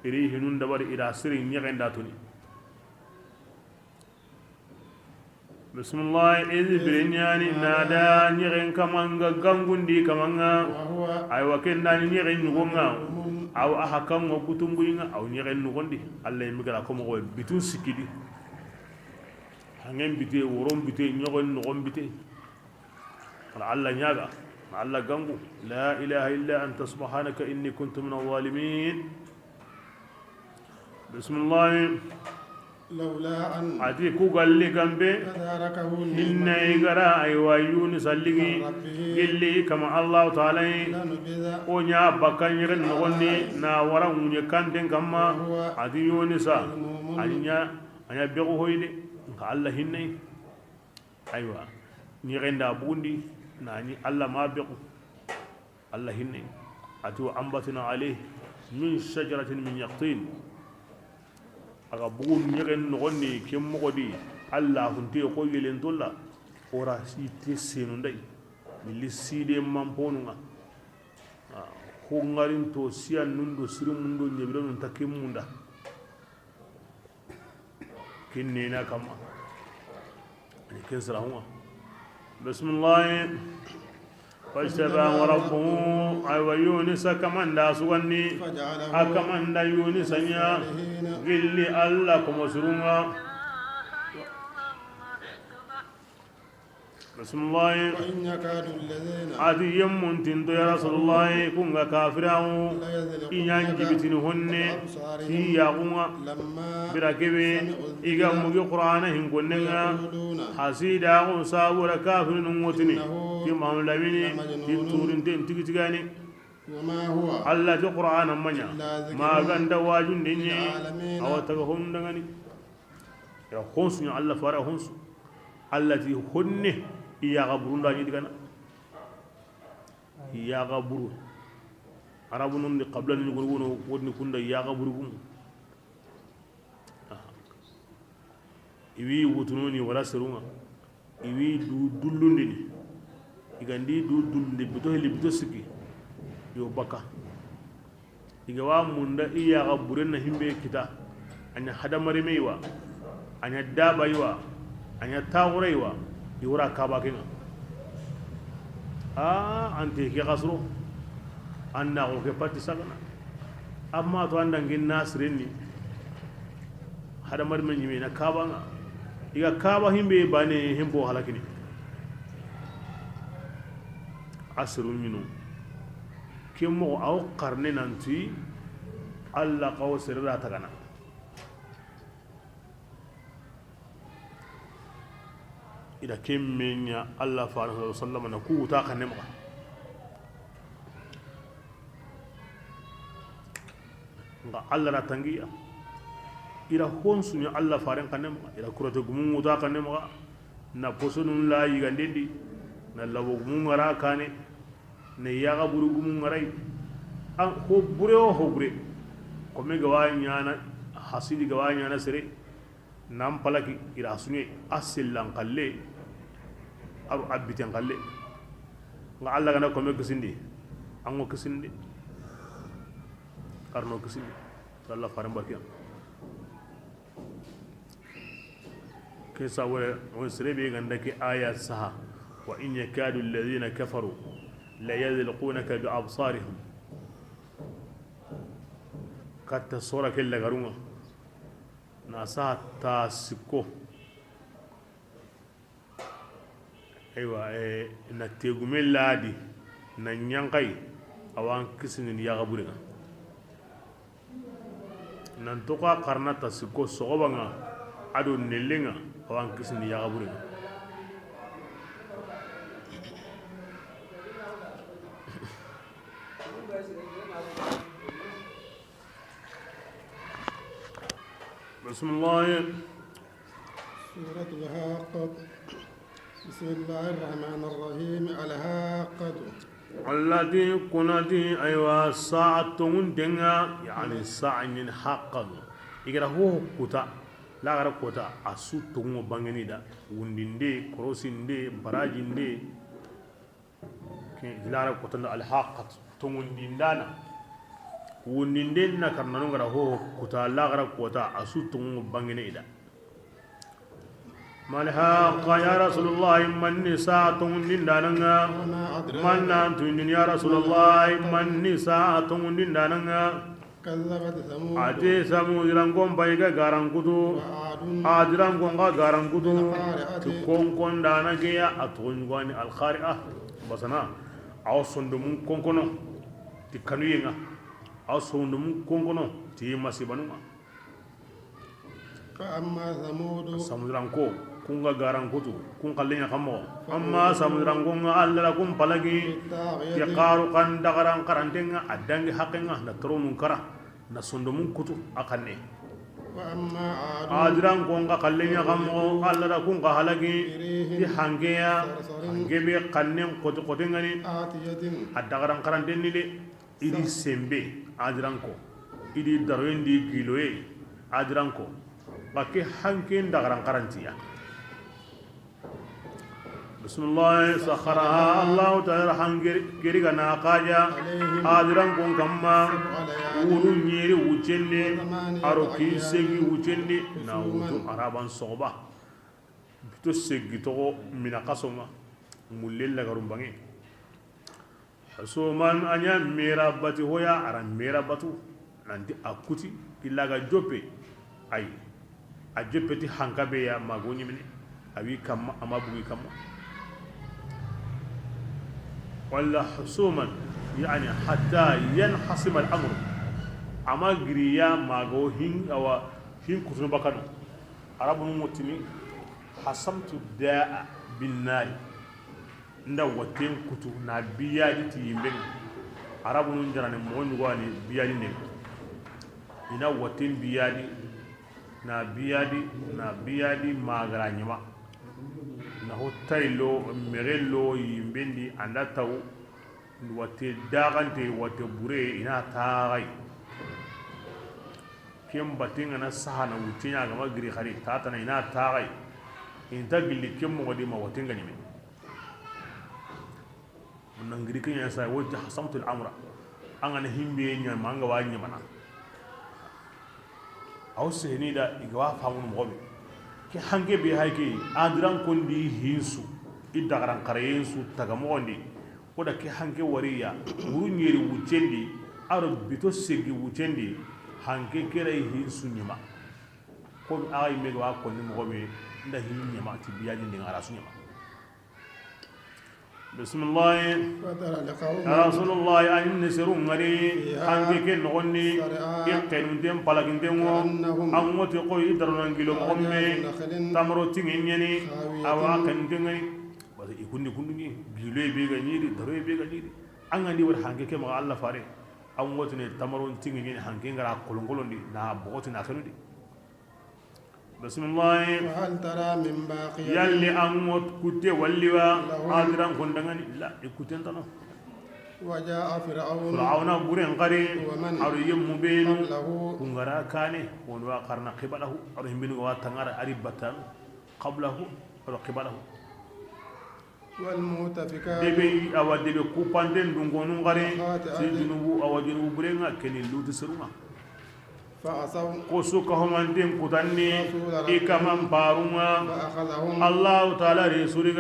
iri hinun dabari ida siri nyegenda tuni bismillah iz brinyani nada nyegen kamanga gangundi kamanga aywa kenda nyegen nugonga aw ahakam ngo kutumbuinga aw nyegen nugondi alla yimigala ko mo bitun sikidi hangen bite worom bite nyogon nugom bite alla nyaga alla gangu la ilaha illa anta subhanaka inni kuntu minadh dhalimin bismillah لولا أن ati ku galli gambe أدركه inna igara ay wayuni salligi gilli kama allah taala لنبذ o nya bakkan yiren nogonni na wara munye kanten kamma ati yoni sa anya begu hoyde ka allah hinne aywa ni renda bundi na ni allah ma begu allah hinne ati ambatina alayhi min shajaratin min yaqtin aga bugun nyegen nogonni kem mogodi allah hunte ko yelen tolla ora site senu ndai milli side mamponunga ko ngarin to sian nundo sirum mundo nyebiro nun takim munda kinne na kama ani kesra huwa bismillah فاجتباه ربه ويونس كمان دا سواني أكمان دا يونس نيا قل لي الله كمسرونga بسم الله وإن يكاد الذين عدي يمون تنتو يا رسول الله كونغا كافراو إيان جبتين هن إياغونا براكبي إيغا مغي قرآن هنكوننغا حسيدا سابورا كافر نموتني كما هم لبيني تنتورين تنتيغاني وما هو الله في قرآن منيا ما غند واجون دنيا أو تغهم دغني يا خونس الله فارا خونس التي هن iya gaburun da ni digana iya gaburu arabu non ni qabla ni gurguno wonni kunda iya gaburugum iwi wutunoni wala serunga iwi du dullundi ni igandi du dullundi bito siki yo baka iga wa munda iya gaburen na himbe kita anya hadamari meiwa anya dabaiwa anya tawreiwa yura kaba kenga ante ke gasro anna ko ke patti sagana amma to anda ngin nasrini hada mar men yimi na kaba nga iga kaba himbe bane himbo halakini asrun minu kemo aw qarne nanti alla qaw sirra tagana ida kemmenya allah sallallahu alaihi wasallam na ku ta kan nema nga allah ratangiya ira honsu ni allah faran kan nema ira kurata gumu ta kan nema na posonun la yiga ndendi na lawo gumu ngara kane ne yaga buru gumu ngarai an ho bure komi gawanyana hasidi gawanyana sere nam palaki ira sunye asillan qalle aru abiten qalle nga alla gana komi kisindi ango kisindi arno kisindi Allah faran barkiya kesa wala on sere be ganda ki aya saha wa in yakadu alladhina kafaru la yadlqunaka bi absarihim katta sura kella garunga na sa tasiko aywa na tegume ladi na nyankai awan kisinin ya gaburinga nan toka karna tasiko sogobanga ado nelenga awan kisinin ya gaburinga بسم الله سورة الهاقة بسم الله الرحمن الرحيم الهاقة التي كنتي أيوة ساعة تنغا يعني ساعة حقا إذا هو كتا لا غير كتا أسو تنغو بانغني دا وندين دي كروسين دي براجين دي لا غير كتا الحاقة تنغو دانا wundinde na karnanu ngara ho kuta lagara kota asutungu bangine ida malha ya rasulullah man nisa'atun dindananga man antun ya rasulullah man nisa'atun dindananga كذبت ثمود ate samu dirangom baiga garangudu adirangom ga garangudu konkon dana ge ya atungwani al khari'ah basana aw sondumun konkono tikanuyenga aw sondum konkono ti masibanuma فأما ثمود samudranko kunga garankutu kun kallenya kammo amma samudranko alla kum palagi ya qaru kan dagaran karantenga adangi hakenga na tronun kara na sondomun kutu akanne وأما عاد adranko nga kallenya kammo alla kun ka halagi ti hangeya hangebe kannen kotu kotengani آتية adagaran karantenni de idi sembe adranko idi daroendi giloye adranko bake hanken dagaran karantiya bismillah sakharaha allah ta'ala hangeri geriga na qaja adranko kamma uru nyeri wucende aro kisegi wucende na wutu araban soba bito segi to mina kasoma mulella garumbange hasuman anya mera bati hoya aran mera batu nanti akuti ilaga jope ay a jope ti hankabe ya magoni mini awi kamma amabugi kamma wala hasuman yani hatta yanhasim al-amr ama griya mago hin awa hin kutun bakano arabun mutimi hasamtu da'a bin nar nda waten kutu na biyadi ti yimbe arabu nun jarane mo ngwani biyadi ne ina waten biyadi na biyadi magara nyima na hotailo merello yimbendi anda taw wate dagante wate bure ina tagai kem batinga na sahana wutinya ga magri khari tatana ina tagai inta gilli kem mo di ma watenga nyime nangiri kenya sa wajja hasamtu al-amra angana himbe nya manga wanya mana aw sehni da igwa famun mobe ke hange be hayke adran kondi hinsu idagaran karayensu taga mondi oda ke hange wariya wurunyeri wucendi aro bito segi wucendi hange kere hinsu nyima ko ay megwa kondi mobe nda hin nyima tibiyaji ndingara su nyima بسم الله يا رسول الله أن نسرون غري أنك كن غني يقتن دم بالكن دم أموت قوي درنا نجلو أمي تمرو تينيني أو أكن دعني بس يكون جلوي بيجانيري دروي بيجانيري أنا دي ورهانك كم الله فاري أموت نه تمرو تينيني هانكين غرا كلون دي نا بوت ناكنو دي بسم الله وهل ترى من باقية يلي أموت كتي وليوا أدران كندعني لا يكتين تنا وجاء فرعون فرعون برين قري ومن أو يمبين قبله كونغرا كاني ونوا قرنا قبله أو يمبين واتنغر أريبتان قبله أو قبله والمؤتفكات دبي أو دبي كوباندين دونغونون قري سيجنوب أو جنوب برين كني لود سرما فعصوا كوسوكهم أنتم كتاني إكمام باروما فأخذهم الله تعالى رسولك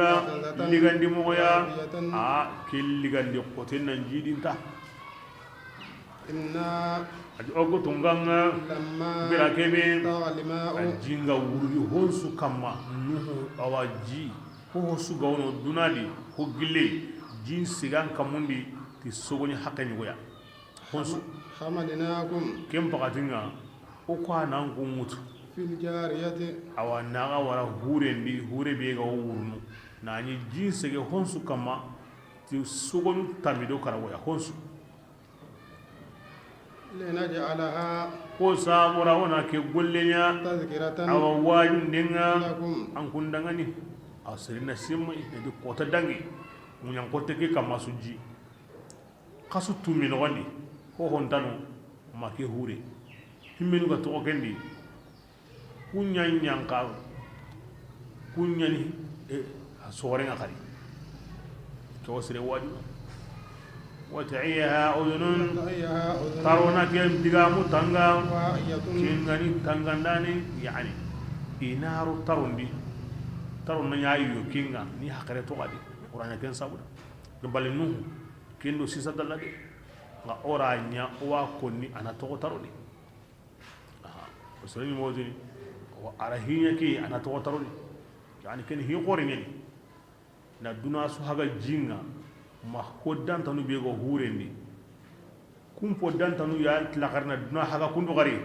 لغاندي مويا رابية كل لغاندي قتل نجيدين تا إنا أجوكو تونغانا لما بلاكيبين طغى الماء jinga wuri honsu kama nuhu awaji ko hosu gawno dunadi ko gille jin sigan kamundi ti sogoni hakani goya honsu حملناكم kem pakatinga o ko nan ko mutu في الجارية awa naga wara hurendi hure be ga wurnu nani jin sege honsu kama ti sogoni tamido karagoya honsu لنجعلها ko sabura wana ke gollenya تذكرة awa wajin dinga لكم an kun dangani a sirina simma ne di kota dangi munyan kota ke kama suji kasu tumi no wandi ko hontano make hure himmenu ga to kendi kunyan ka kunyani sore ngakari to sire wadi wa ta'iyaha udunun تغيها أذن tarona kem digamu tanga واعية kingani tangandani yani inaru tarundi tarun na yayi kinga ni hakare to gadi uranya ken sabuda do balinu kendo sisa dalade nga oranya wa konni ana to taruni aha usrani mozini wa arahinya ki ana to taruni yani ken hi qorini na duna su haga jinga ma hoddan tanu be go hurendi kum poddan tanu ya tlakarna duna haga kundu gari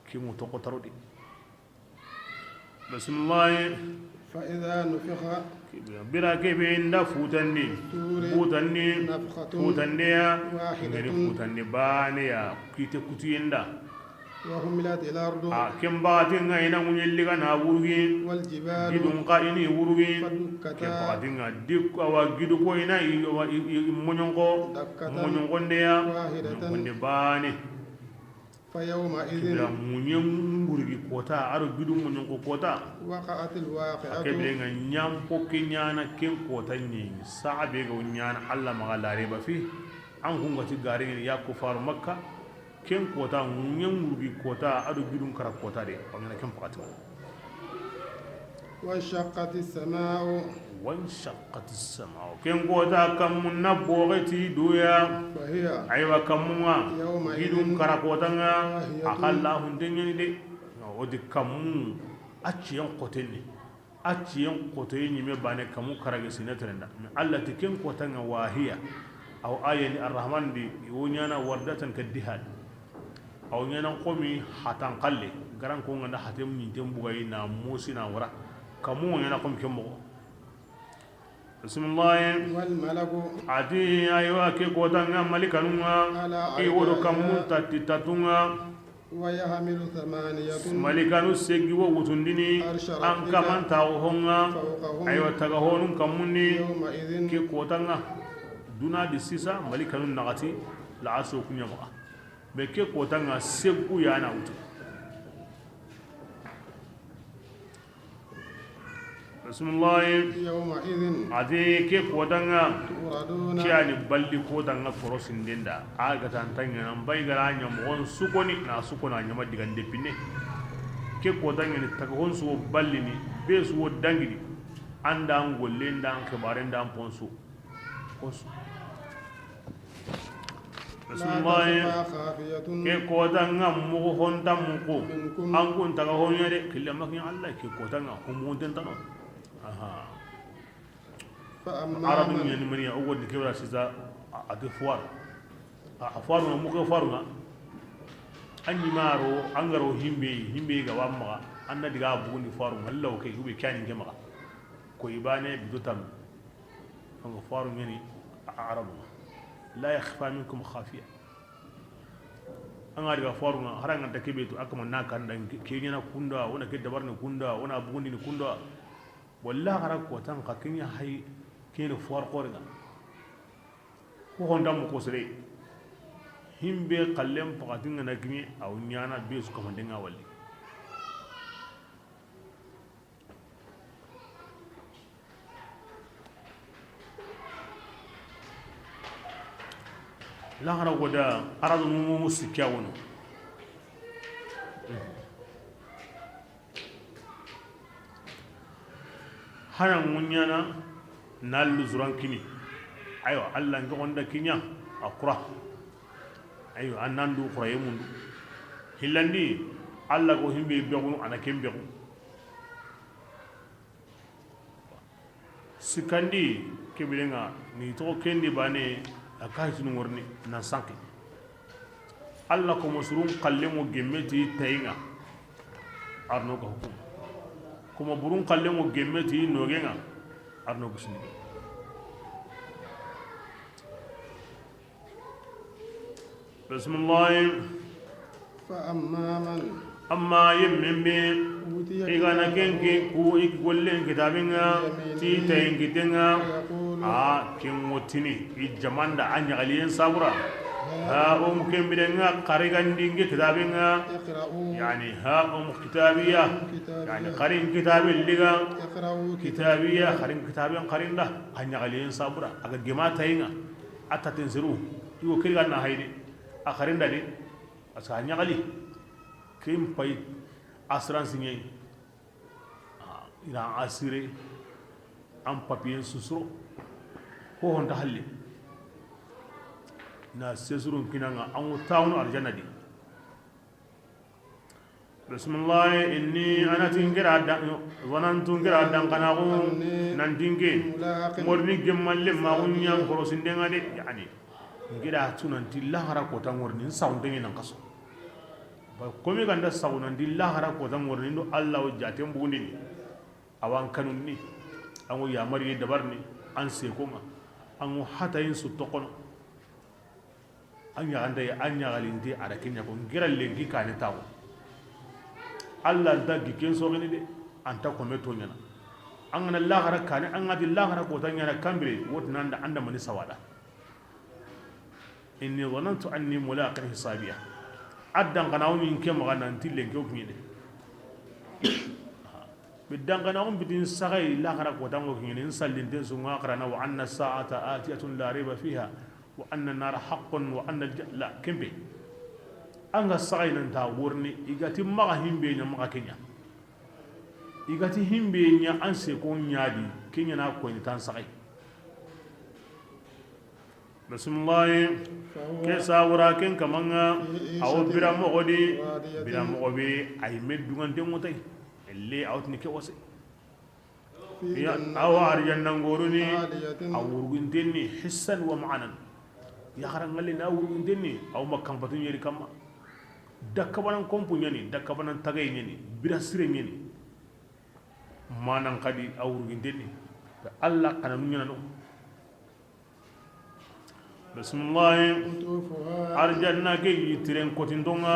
kingu to tarudi bismillah فإذا نفخ bira kebe inda futandi futandi نفخة futandi ya واحدة ngari futandi bane ya kite kutuyenda وهملت الأرض kembati nga ina munyelliga na burugi والجبال gidun ka ini burugi فدكتا kembati nga dik awa gidu ko ina monyongo monyongo ndeya monyongo bane فيومئذ kibira munyem burugi kota aro gidu monyongo kota وقعت الواقعة kebile nga nyampo kinyana ken kota nyi saabe ga nyana alla magalare ba fi an hunga ti gari ya kufaru makka ken kota munyem burugi kota aro gidun kara kota de wala ken pakati وانشقت السماء وانشقت السماء كن قوتا كم من نبوغتي دويا فهي أيوة كم ما يومئذ جدوم كراكوتانا واهية أخلا هندنيا دي ودي كم أتشيان قوتيني أتشيان قوتيني مباني كم كراكي سنترنا التي كن قوتانا واهية أو آية الرحمن دي يونيانا وردة كالدهان أو نيانا قومي حتان قلي غران كونغا حتم نيتم بغينا موسينا ورا كمو نيانا قوم كمو بسم الله والملك ati aywa ke kotanga malikanunga iwodo kamu tatitatunga ويحمل ثمانية malikanu segi wo wutundini an kamanta honga aywa taga honun kamundi يومئذ ke kotanga duna di sisa malikanun nagati la aso kunya ba be ke kotanga segu yana wutu bismillah يومئذ ati ke kotanga توردون kiyani balli ko danga korosin denda aga tantanya nan bai gara nya mon sukoni na sukona nya madiga ndepine ke ko danga ni taga hon su balli ni be su dangidi anda ngolle ndan ke bare ndan ponsu ponsu لا bismillah تخفى خافية ke ko danga mu hon tamuko منكم an kun taga hon yade killama kin Allah ke ko danga ko mu den tano aha فأما arabin من yani mani awwal da kebra shi za a fuwar a faru na muka faru na an yi maro an garo himbe ga wa maka an na diga bugun di faru wallahu kai hube kyani ke maka ko ibane bidutam an ga faru yani a arabu la yakhfa minkum khafiya an ga diga faru na haran da kebe to aka manna kan dan ke yana kunda wona ke dabar ne kunda wona bugun ni kunda wallahi harak ko tan ka kinya hay kene fuwar korga ko honda mo ko sere himbe kallem pakatinga na kimi aw nyana be su ko mandenga walli la hara goda aradu mu sikya wono hana munyana nallu zuran kini ayo allah ngi onda kinya akura ayo annandu quraye mundu hillandi allah go himbe begunu ana kembe sikandi kebilenga ni to kendi bane akaytunu ngorni na sanki allah ko musurun kallemu gemmeti tayinga arno ko hukum kuma burun kallemu gemmeti nogenga arno ko sini bismillah فأما من amma yemmembe igana kenke ku ikgollen kitabinga ti tayin kitenga a kin wotini ijamanda anya aliyen sabura ha kembidenga qarigandinge kitabinga اقرأوا yani ha kitabiya yani qarin kitabil liga اقرأوا kitabiya qarin kitabiyan qarinda anya aliyen sabura aga gema tayinga atatin siru iwo kirganna hayde a qarinda de asa anya ali kim pay assurance ñey ina assuré am papier susuro ko honta halle na sesurun kinanga an tawnu arjanna di bismillah inni ana tingira da zanantu ngira dan kana ko nan dinge morni gemmalle ma unyam korosindenga de yani ngira tunanti lahara ko tan morni sawnde nan kaso ba komi ganda sawunan dillah hara ko tan worni do allah o jatem bundi ni awan kanun ni an o yamari dabar ni an se koma an o hata yin su tokono an ya anda ya an ya galindi ara kinya ko ngiral lengi kane tawo allah da giken so gani de an ta ko meto nyana an na allah hara kane an ngadi allah hara ko tan nyana kambire wotnan da anda mani sawada inni dhanantu anni mulaqin hisabiya addan kana woni ke magana ntille ke oknyede bidan kana on bidin sagai la khara ko tango knyede sallin den su ngakra na wa anna sa'ata atiyatun la riba fiha wa anna an-nar haqqun wa anna al-jalla kembe anga sagai nan ta wurni igati maga himbe nya maga kenya igati himbe nya an se ko nyaadi kenya na ko ni tan sagai bismillah ke sawura ken kamanga aw biram ogodi biram obi ay meddungan de motay elle awtni ke wose ya aw arjanna ngoruni aw wurguntenni hissan wa ma'anan ya kharangalle na wurguntenni aw makam batun yeri kamma dakka banan kompu nyani dakka banan tagay nyani bira sire nyani manan kadi aw wurguntenni Allah kana nyana no bismillah arjanna ke yitiren kotindonga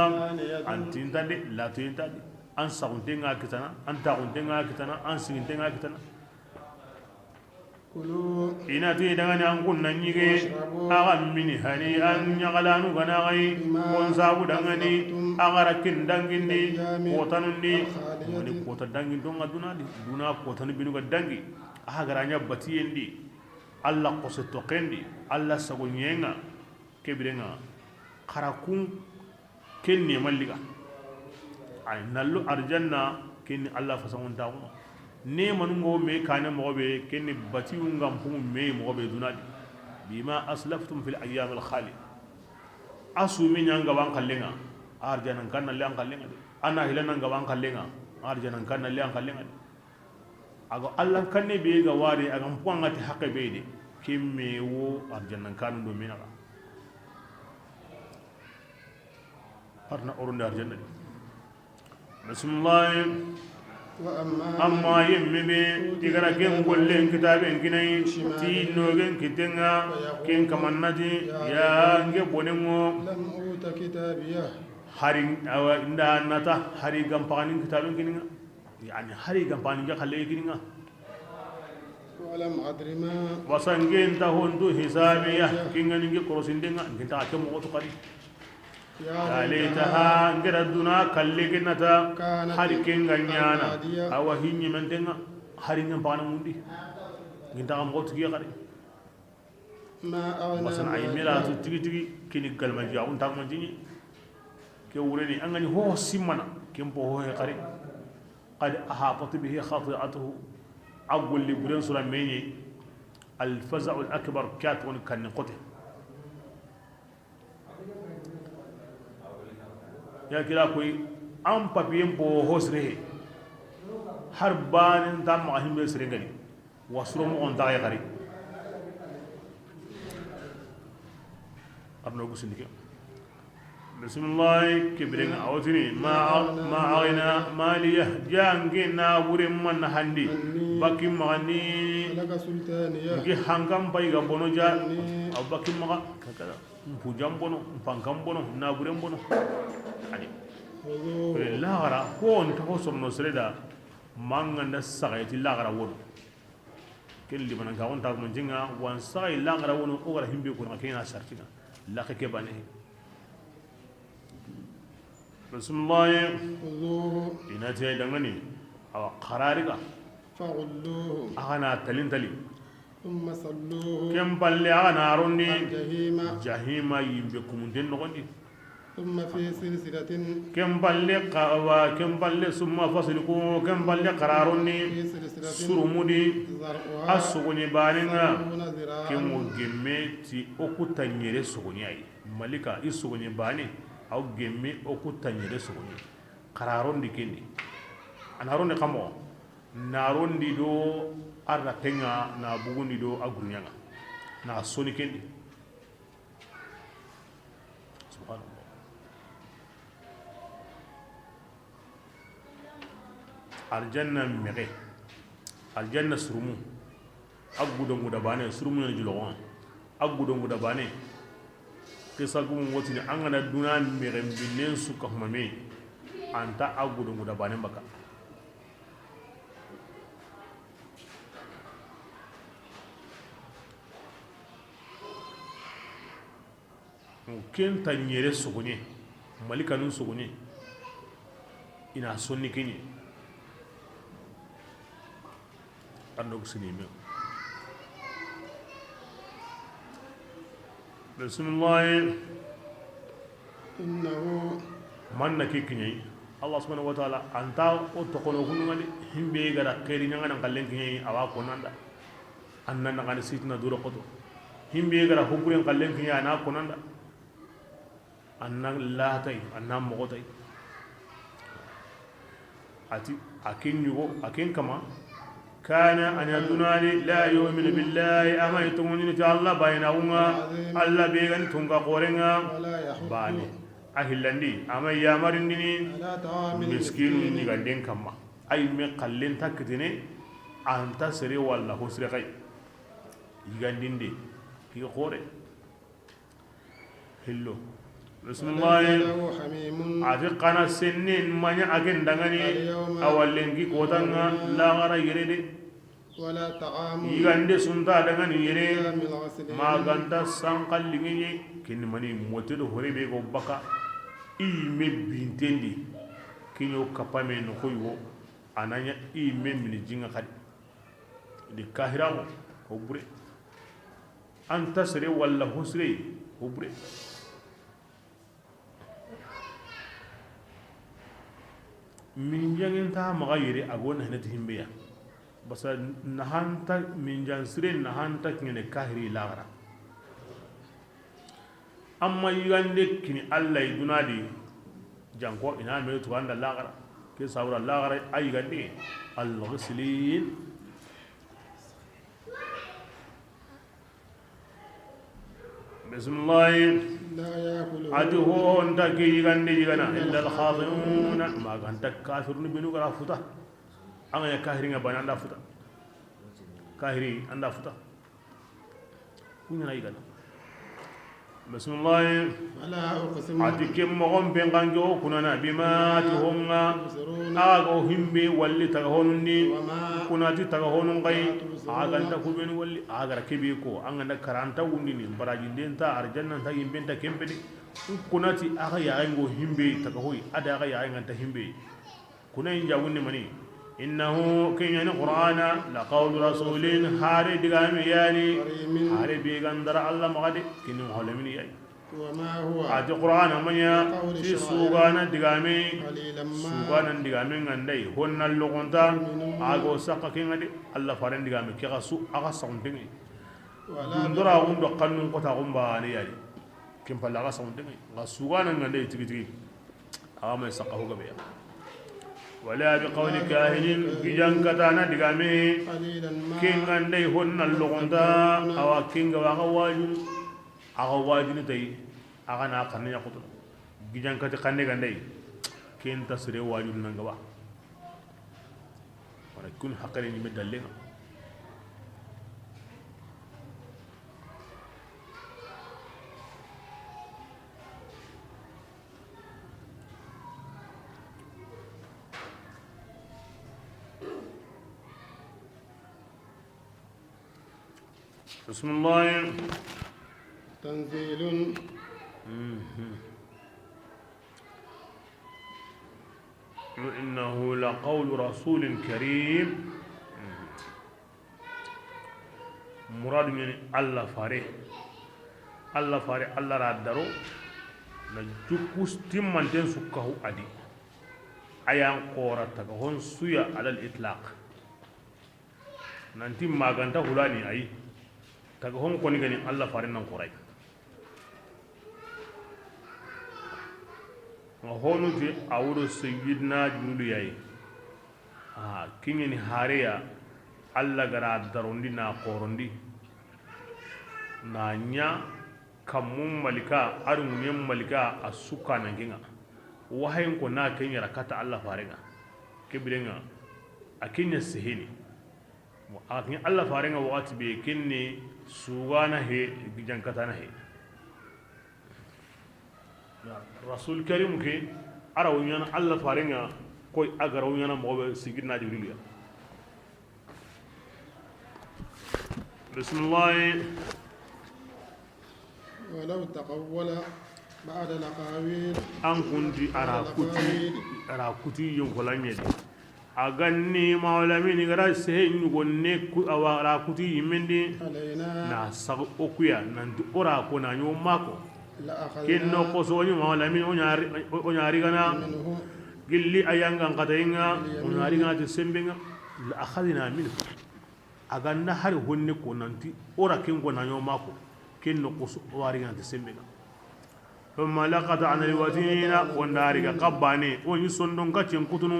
antinta de la tinta de an sauntenga kitana an tauntenga kitana an sintenga kitana كلوا ina te daga ni an kunna nyige aga mini hani an nyagalanu gana gai kon sabu daga ni agara kin dangindi kotanundi woni kota dangindonga dunadi duna kotanu binuga dangi aga garanya batiyendi Allah qose tokendi Allah sagonyenga kebirenga kharakun kenni malliga ay nallu arjanna kenni Allah fasangon tawo ne manungo me kane mobe kenni batiungam pum me mobe dunadi bima aslaftum fil ayyam al khali asumi nyanga wan kallenga arjana kanna le an kallenga ana hilana ngawan kallenga arjana kanna le an kallenga ago Allah kanne be ga wari agam puangati hakke be de kimme wo arjannan kanu do minaga harna orunde arjanna bismillah amma yemme be tigara ken gollen kitaben kinai ti nogen kitenga ken kamannati ya nge bonengo لم أوت كتابيه hari awa inda nata hari gampanin kitaben kininga yani hari gampanin ga khalle kininga ولم أدر ما وسنجين تهون حسابية كينغا نيجي كروسين دينغا نجين تاكم وتقري يا ليتها نجر الدنا كلكنتا حركين غنيانا أو هيني من دينغا حرين بانا موندي نجين تاكم وتقري قري ما أغنى مثلا أي ميلا تيجي تيجي كيني كلمة جاون تاكم جيني كوريني أنغني هو سيمانا كم بوه قري قد أحاطت به خاطئته أقول لي برين سورة ميني الفزع الأكبر كاتون كان نقطه يا كلا كوي أم بابين بوهوس ريه هربان تام ماهين بسرعي وسرهم أن تاعي قري أبنو بسنيك بسم الله كبرين أوتني ما أغنى ماليه جانجنا بريم من هندي باكي مغني لك سلطانية نجي هنكم بايغا بونو جا أو باكي مغا كذا نفوجام بونو نفانكم بونو نابريم بونو أني لا غرا كون تحوسم نسردا مانغنا سايتي لا غرا ون كل اللي من كون تاك من جينا وان ساي لا غرا ون أوغرا هيمبي كون كينا سارتينا لا كيبانه بسم الله خذوه إن تي دعني أو قرارك فغلوه أنا تلين تلي ثم صلوه كم بالله أنا روني الجحيم جهيم يبكم دين نغني ثم في سلسلة كم بالله قوا كم بالله ثم فصلكو كم بالله قراروني في سلسلة سرمودي زرعها أسوغني بانينا سبعون ذراعا كم وجمتي أكو تنيري سوغني أي ملكا يسوغني باني أو جمي أكو تنيري سوغني قرارون دي كني أنا روني كمو نارون دي دو أرنا تنغا نا بوغون دي دو أغرنيا نا سوني كني سبحان الله الجنة مغي الجنة سرمو أقودو مدباني سرمو نجلوان أقودو مدباني قصة قوم وطني أنا دونا مغي بنين سوكه ممي أنت أقودو مدباني بكا كين تنيري سوكوني مالكا نون سوكوني إنا سوني كيني أنوك سنيمي بسم الله إنه من نكي كيني الله سبحانه وتعالى أنت أتقنوا كنغالي هم بيغادا كيري نغانا نقلن كيني أوا كوناندا أننا نغاني سيتنا دورا قطو هم بيغادا حبورين قلن كيني أنا كوناندا أننا لا تاي أننا مغوتاي أتي أكين يغو أكين كما كان أن يدناني لا يؤمن بالله أما يتمنى إن الله بينهما الله بيغن تنقى قورنا ولا يحب باني أهلندي أما يامرني على طعام مسكين نيغاندين كما أي مقلين تكتني أنت سري والله سري غي يغاندين دي كي قوري هلو بسم الله له حميم أتقنا السنين من أكن دعني أولنكي كوتانا لا غرا يريد ولا طعام يغاندي سنتا دعني يريد إلا من الغسل ما غانتا سانقال لغيني كن مني موتيدو هوري بيغو بكا إيمي بنتندي كينيو كابامي نخويو أنانيا إيمي من جينغا خدي دي كاهراو هبري أنت سري ولا هسري هبري من جانين تا مغايري أقول نحن تهمبيا بس نهانتا من جان سرين نهانتا كني كاهري لاغرا أما يغاندك كني الله يدنادي جانكو إنا ميتو عند لاغرا كي ساورا لاغرا أي غاندي الغسلين بسم الله لا يأكل أجهون تكي يغني يغنا إلا الخاطئون ما كان تكافر نبنو كرا فتا أنا يا كاهرين أبان عند فتا كاهري عند فتا كنا يغنا bismillah فلا أقسم atikem mogon penganjo kunana bima tuhonga تبصرون aga himbe walli tagahonundi وما kunati tagahonun kai aga nda kubeni walli aga kebe ko anga nda karanta wundi ni baraji denta arjanna ta yimbenta kempedi kunati aga yaango himbe tagahoi ada aga yaanga ta himbe kunai jawunni mani innahu kinyani qur'ana la qawlu rasulin hari digami yani hari bigandara allah magadi kinu holamini yayi وما هو ati qur'ana manya si sugana digami قليلا ما sugana digami ngandai honnal lugunta ago sakka kingadi allah faran digami kega su aga saundingi ولا dundura gundo kannun kota gumba ni yayi kim palla aga saundingi ga sugana ngandai tigi tigi aga mai sakka hugabe wala bi qawli kahinin gijan katana digami قليلا ما kingandai honnal lugunta awa kinga wa waju aga wajini tay aga na kanne ya kutu gijan kati kanne gandai ken tasre wajul nanga ba wala kun hakare ni medalle bismillah تنزيل إنه لقول رسول كريم مراد من الله فاري الله رادرو نجوكوس تيمان تنسكه أدي أيان قورتك هون سويا على الإطلاق نانتي ما غانتا هولاني أي تكهون كوني غني الله فاري نان قوراي honu ti awuro sayyidina jibril yayi kinyani hareya alla gara darondi na qorondi na nya kamun malika arunyen malika asuka nan ginga wahayin ko na kenya rakata alla farenga kibirenga akinya sihini akin alla farenga wakati be kinni sugana he gijankata na he rasul karim ke araw nyana allah farenga koy agaraw nyana mo sigidna jibril ya bismillah ولو تقول بعد الأقاويل an kunti arakuti yonkolanye de aganni maulami ni gara se nyugo ne ku awara kuti yimendi علينا na sag okuya nanti ora ko na nyo mako لأخذنا kinno kosoni maulami onyari gana منه gilli ayanga ngatainga onyari gana sembenga la akhadina min aganna har honne ko nanti ora kingo na nyo mako kinno koso wari gana sembenga ثم لقد عن الوتين وندارك قباني ونسندون كاتين كوتونو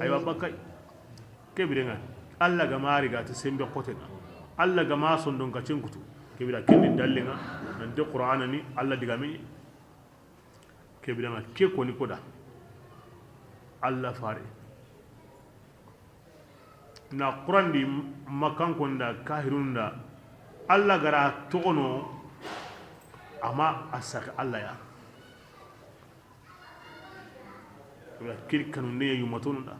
ايوا بكاي كبيرنا الله غماري غات سيمبي قوتنا الله غما سندون كاتين كوتو كبيرا كين دالينا نند قران ني الله ديغامي كبيرنا كي كوني كودا الله فاري na قران دي مكان كوندا كاهروندا الله غرا توغنو اما اسك الله يا kiri kanu ne yu matunu da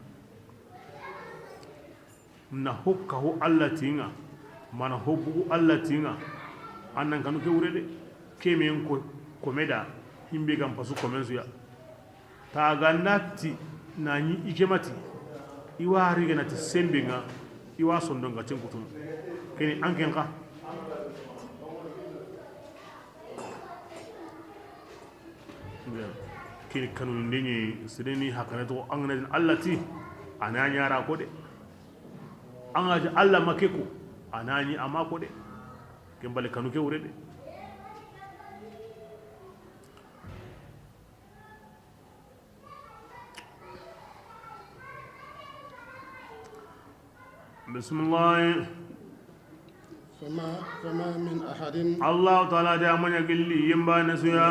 na hokka ho Allah tinga mana hobbu Allah tinga annan kanu ke wurede ke men ko komeda himbe gam pasu comensu ya ta ganati na ni ikemati iwa riga nati sembenga iwa sondonga cenkutun keni anken ka kiri kanu ndeni sideni hakana to angana allati anani ara ko de angaji alla makeko anani ama ko de kembale kanu ke wurede bismillah فما من أحد الله تعالى دا من يقلي يمبا نسويا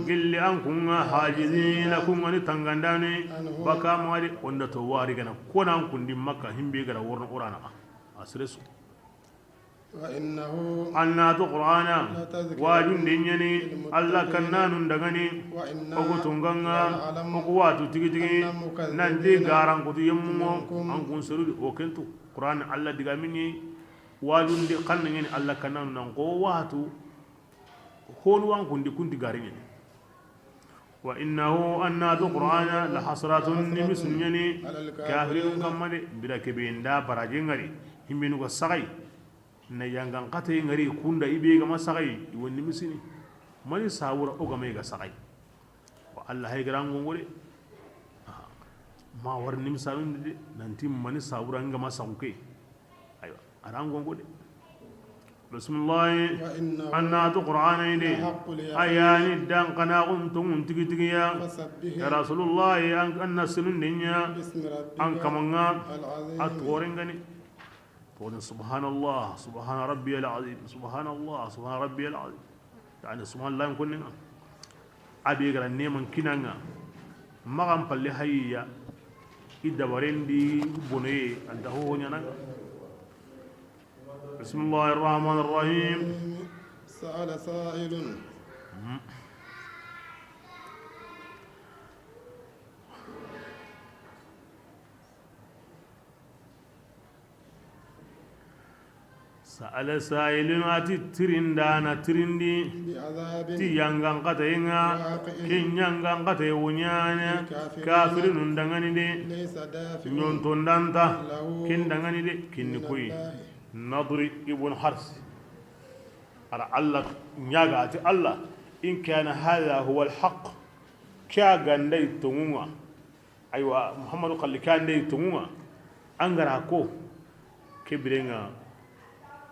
قلي أنكم حاجزين لكم أن تنغنداني بكا مواري وند تواري كنا كنا أنكم دي مكة هم بيغرا ورن أورانا أسرسو وإنه annatu qur'ana لتذكرة wajun dinyani alla kannanun dagani وإنا oku tunganga لنعلم oku watu tigi tigi أن مكذبين nanti garan kutu yemmo منكم an kun seru o kentu qur'an alla diga minni wajun di kannani alla kannanun nan ko watu honu wan kundi kunti garini wa innahu annatu qur'ana la hasratun nimisnyani kafirun kamade bida kebenda barajengari himbinu ko sagai na yangan kate ngari kunda ibe ga masagai wonni misini mani sawura o ga mai ga sagai wa Allah hay garan gongore ma war nim sanun de nanti mani sawura nga masaguke ayo aran gongode bismillah وإنه annatu qur'ana ide لحق اليقين ayani dan kana untum tigi tigi ya فسبح ya rasulullah an annasunun dinya باسم ربك an kamanga العظيم atworengani تقول سبحان الله سبحان ربي العظيم سبحان الله سبحان ربي العظيم يعني سبحان الله يكون أبي يقرأ نيمان كنانا ما غام بالله هيا إذا برندي بني أنت هو هنا بسم الله الرحمن الرحيم سأل سائل سأل سائل أتي ترندانا ترندي بعذاب تي يانغان قتينا كين يانغان قتي ونيانا كافر نندغاني دي ليس دافع نيونتون دانتا له كين دغاني دي كين من كوي الله نضري ابن حرس على الله نياغاتي الله إن كان هذا هو الحق كا غاندي تونغا أيوة محمد قال لي كان دي تونغا أنغراكو كبرنا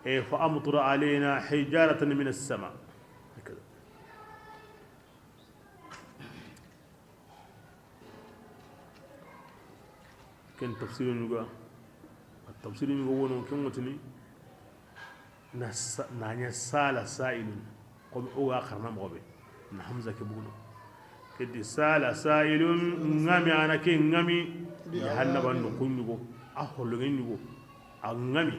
فأمطر علينا حجارة من السماء هكذا كان تفسير نقول التفسير نقول كم متني نانيا سال سائل قم أو آخر نام غبي نحمزة كبونه كدي سال سائل نامي أنا كي نامي جهنم نكون نقول أهل نقول أنامي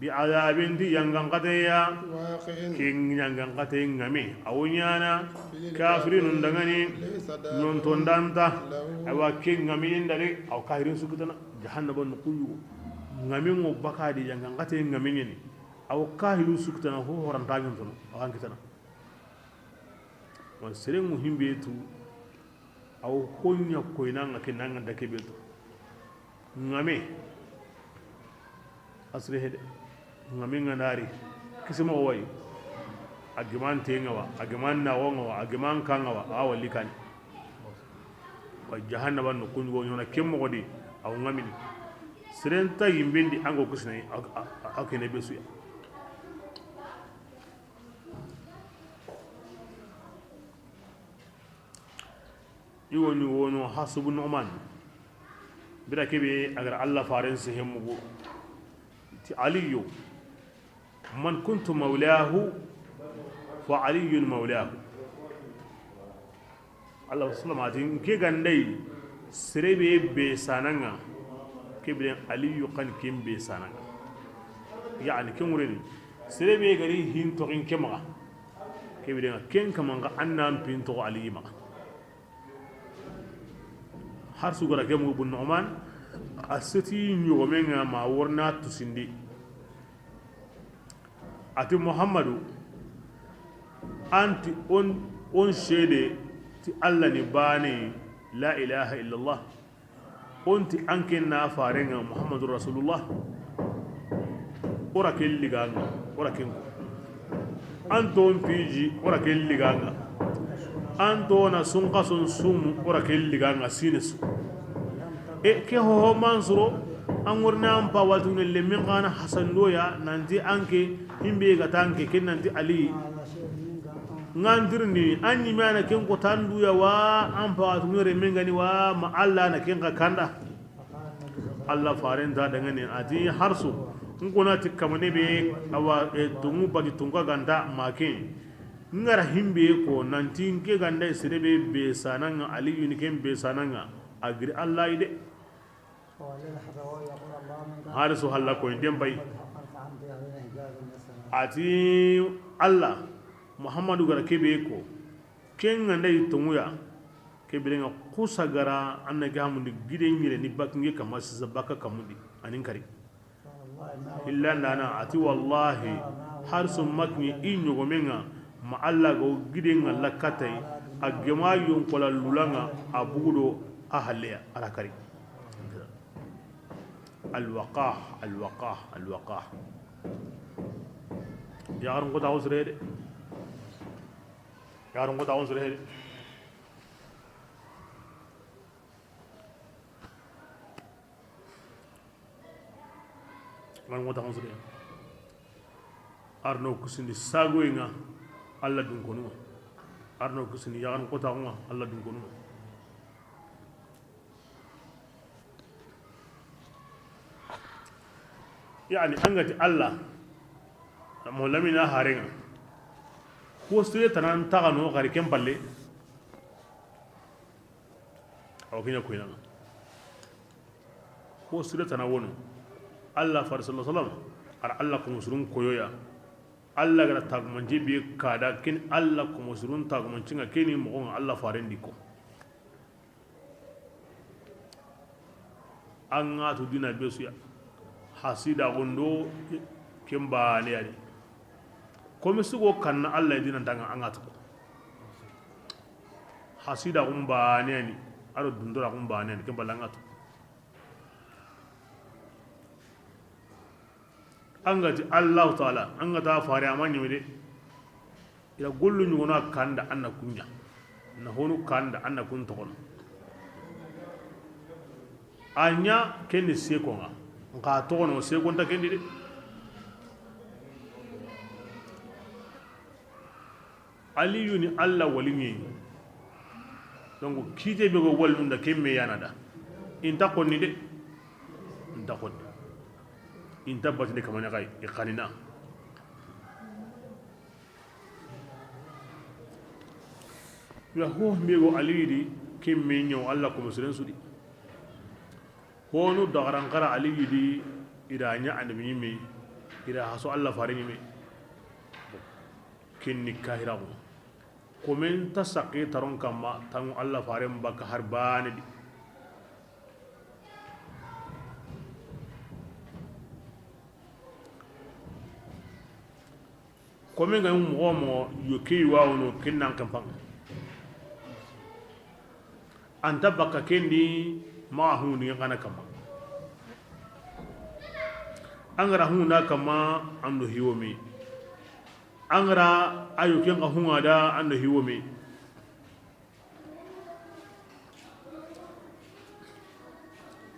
بعذاب دي ينغان قتيا واقع كين ينغان قتيا نامي أو نيانا كافرين ندغني ليس دافع نونتون دانتا له أو كين نامي ندري أو كاهرين سكتنا جهنم نكون نامي مو بكادي ينغان قتيا نامي ني أو كاهرين سكتنا هو هرانتاغن تنا أوان كتنا وسرين مهم بيتو أو كونيا كوينان كنان دكي بيتو نامي asre hede ngaminga nari kisima way agiman tengawa agiman nawongawa agiman kangawa awali kani wa jahannaba no kungo nyona kemmo godi aw ngamini sirenta yimbindi ango kusnay akene besuya iwoni wono hasubun oman bira kebe agar Allah faran sehemu علي من كنت مولاه فعلي مولاه الله سلام عليكم كي غاندي سريبي بيسانغا كبرين علي قن كيم بيسانغا يعني كمرين سريبي غري هين توين كما كبرين كين كما انام بنتو علي ما حرسو غرا كمو بن نعمان aseti nyogomenga ma worna tusindi ati muhammadu anti on shede ti allah ni bani la ilaha illallah onti anke na farenga muhammadu rasulullah ora kelliganga ora kenko anton fiji ora kelliganga antona sunqa sun sum ora kelliganga sinesu e ke ho mansuro an wurna an pa watu ne le min kana hasan doya nanti anke himbe ga tanke ken nanti ali ngandirni anyi mana ken ko tandu ya wa an pa watu ne min gani wa ma Allah na ken ka kanda Allah faren ta daga ne ati harsu in kuna tikkamane be awa tungu bagi tunga ganda make ngara himbe ko nanti ke ganda sirebe be sananga ali ni ken be sananga agri Allah ide harisu halla ko ndem bay ati Allah muhammadu gara kebe ko ken ngandai tumuya kebe nga kusa gara anna gamundi gide ngire ni bakinge kama sisa baka kamundi anin kari illa nana ati wallahi har sun makni inyogo menga ma Allah go gide nga lakatai a gema yon kola lulanga a bugudo a halleya ala kari alwaqah alwaqah alwaqah yaran ko tawo sere de yaran ko tawo sere de man ko tawo sere arno kusindi sago inga alla dun konu arno kusindi yaran ko tawo alla dun konu yani angati alla mo lamina harenga ko sire tanan tagano gari kem balle aw kinya ko ina ko sire tanawono alla far sallallahu alaihi wasallam ar alla ko musurun koyoya alla gara tagmanje bi kada kin alla ko musurun tagmancinga kini mo alla farendi ko an ga to dina be suya hasida gondo kemba ne ali komi sugo kanna Allah ya dinan tanga angata hasida umba ne ni aro dundura umba ne ni kemba langata angati Allah taala angata fare amanyi de ila gollu nyugona kanda anna kunya na honu kanda anna kun tokono anya kenni sekonga nka tokono sekonta kendi de aliyu ni Allah walinye donc kite be go walnda kemme yanada inta konni de inta konni inta batinde kamanya kay iqanina ya ho mego aliyu di kemme nyo Allah ko musulun sudi honu dagaran qara aliyu di iranya annabi me ira haso Allah farini me kinni kahirago komen ta saqi taron kama tan Allah faren baka harbani di komen ga mo yoki wawono kinnan kampan anta baka kendi ma huni kana kama angara huna kama ando hiwomi angara ayo ken ahunga da ando hiwome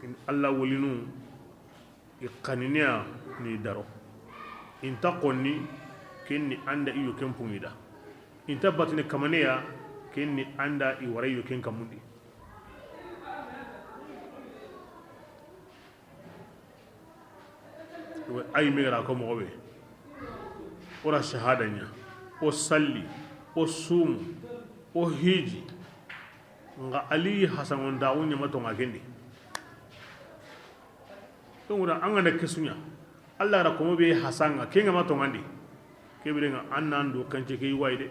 in Allah wolinu iqaninia ni daro inta qonni kenni anda iyo ken pungida inta batine kamaniya kenni anda i warayo ken kamundi ay megara ko mo be ora shahadanya o salli o sumu o hiji nga ali hasan on dawo nyama to ngakende to ngura anga ne kesunya Allah ra ko mo be hasan ke ngama to ngandi ke bi nga annando kanche ke wayde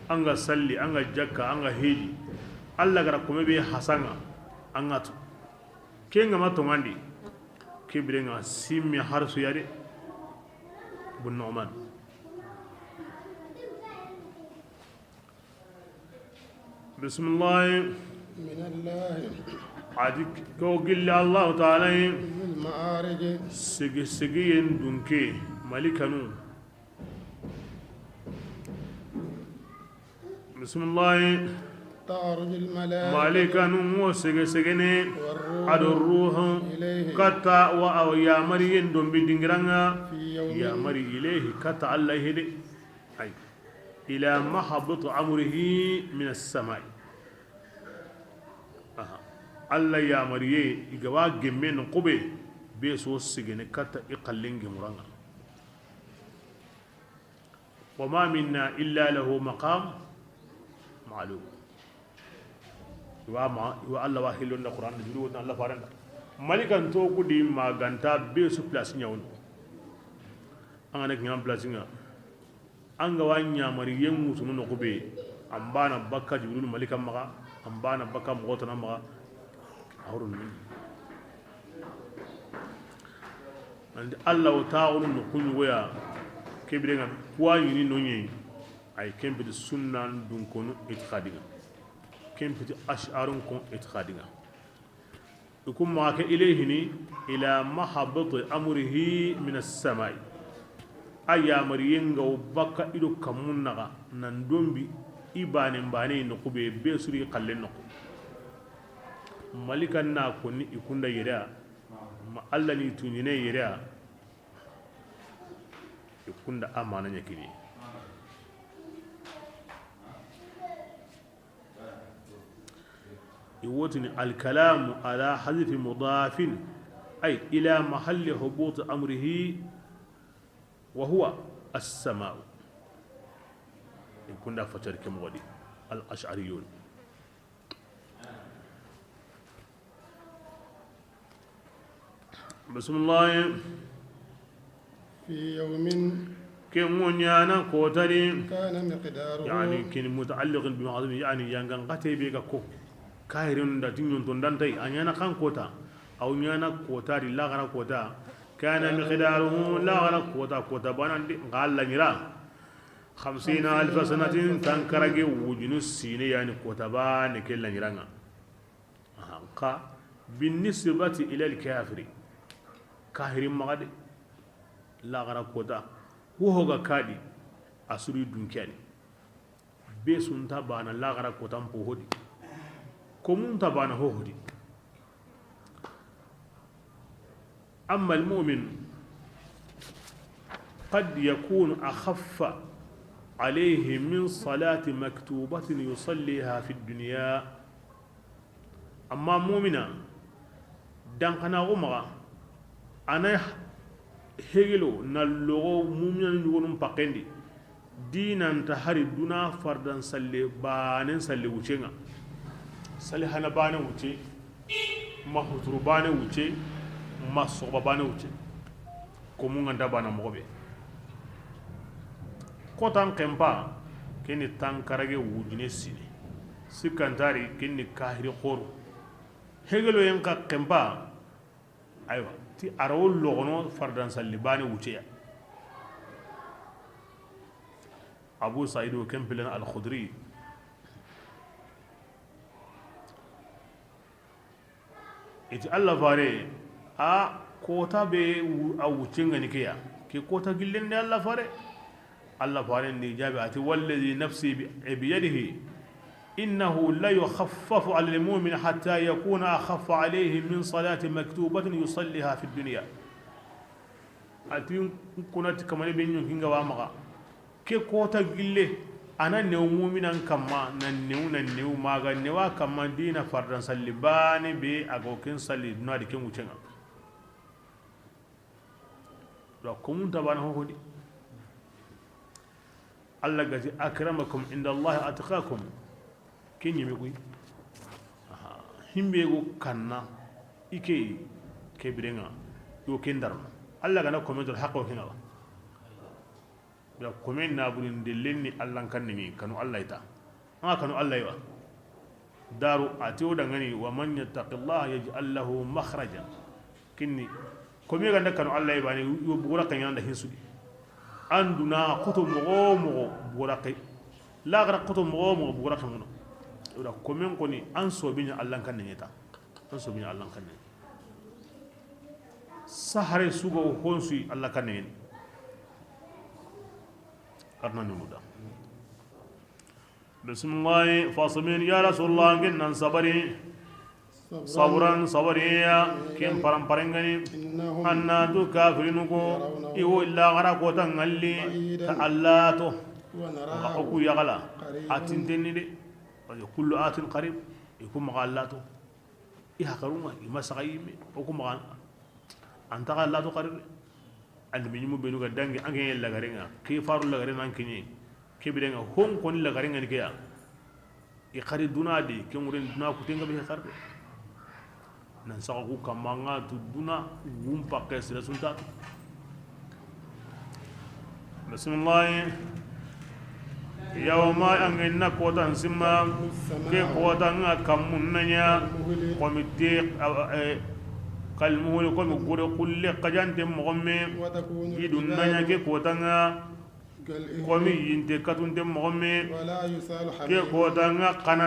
anga salli anga jakka anga hiji Allah ra ko mo be hasan anga to ke ngama to ngandi ke bi nga simmi harsu yade بن نعمان بسم الله من الله عادك كوغل الله تعالى المعارج سجين دونكي ملكنو بسم الله تعرج الملائكة ملكنو سجيني والروح ادو الروح إليه كتا واو يا مريم دون بيدنغرانا في يوم يا مري إليه كتا الله هدي أي إلى محبط عمره من السماء الله يا مري إجوا جمين قبي بيسو سجن كتا إقلين جمرانا وما منا إلا له مقام معلوم وما الله واحد لنا القرآن جلوه الله فارنا malikan to ku di maganta be su place nyawn an nek nyam place nga an ga wanya mari yemu sunu no kube ambana bakka jibril malikan maga ambana bakka motana maga awrun min and Allah ta'ala no kunyu waya kebirenga kwa yini no nyi ay kembe sunnan dun kono itiqadiga kembe ash'arun kon itiqadiga يكون معك إليه إلى محبط أمره من السماء أيا مريين غو بكا إلو كمون نغا نندوم بي إبان باني نقوبي بيسوري قلن نقو ملكا ناكوني يكون دا يريا ما ألا نيتونيني يريا يكون دا أمانا نيكيني يوتني الكلام على حذف مضاف أي إلى محل هبوط أمره وهو السماء يكون فتر كم غدي الأشعريون بسم الله في يوم كم ونيانا كوتري كان مقداره يعني كن متعلق بمعظم يعني ينغن قتي بيغا كو كايرون دا تنيون تندانتي أنيانا كان كوتا أو نيانا كوتا دي لا غنا كوتا كان مقداره لا غنا كوتا كوتا بانا قال لنيرا 50,000 سنة تنكرجي وجنو السيني يعني كوتا بان كلا نيرانا قا بالنسبة إلى الكافر كاهر مغادي لا غنا كوتا هو كادي أسري دنكاني بيسونتا بانا لا غنا كوتا مبوهدي كمون تبانا هودي أما المؤمن قد يكون أخف عليه من صلاة مكتوبة يصليها في الدنيا أما مؤمنا دانقنا غمغا أنا هيلو نلغو مؤمنا نقولون باقندي دينا تهري دونا فردا سلي بانين سلي وچينا sali hana bane wuce ma huturu bane wuce ma soba bane wuce ko mun ganda bana mobe ko tan kempa kini tan karage wujine sini sikantari kini kahiri khoro hegelo yen ka kempa aywa ti arawol logono fardan salli bane wuce ya abu sa'id wa kempilan al-khudri iti Allah fare a kota be a wucin gani kiya ke kota gillin da Allah fare ne jabi ati wallazi nafsi bi yadihi innahu la yukhaffafu 'ala al-mu'min hatta yakuna akhaffa 'alayhi min salati maktubatin yusalliha fi ad-dunya ati kunati kamane be nyun kinga wa maka ke kota gille ana new mu'minan kamma nan new maga newa kamma dina fardan sallibani be agokin salli duna dikin wucin da kumun tabana hodi Allah gati akramakum inda Allah atqakum kin yimi kuy himbe go kanna ike kebirenga yo kendar Allah gana komentor haqqo kinawa da komen na burin dillinni Allah kan ni kanu Allah ita amma kanu Allah yawa daru atiyo dangani wa man yattaqillaha yaj'al lahu makhraja kinni komi ganda kanu Allah bani yo bugura kan yanda hinsudi anduna qoto mo bugura kai la gara qoto mo bugura kan no da komen ko ni an so binya Allah kan ni ta an so binya Allah kan ni sahare sugo honsu Allah kan ni karna nuda bismillah fasmin ya rasulullah ginnan sabari sabran sabariya kim paramparengani anna tu kafirunuko iwo illa gara ko tangalli ta allato wa aku yagala atintenni de kullu atin qarib ikum magallato ihakaruma imasaqayime okum anta gallato qarib andi mi mu benu ga dangi angé la garenga ki faru la garenga kinyi ke bidenga hon kon la garenga ni kiya i khari dunadi ke muren duna ku tenga be kharbe nan sakaku kamanga tu duna wumpa kesira sunta bismillah yawma anginna kotan simma ke kotan kamunnanya komite kalmuhul ko gure kulle qajante mogomme وتكون idunanya ke kotanga komi yinte katunte mogomme ولا يسال ke حميم kotanga kana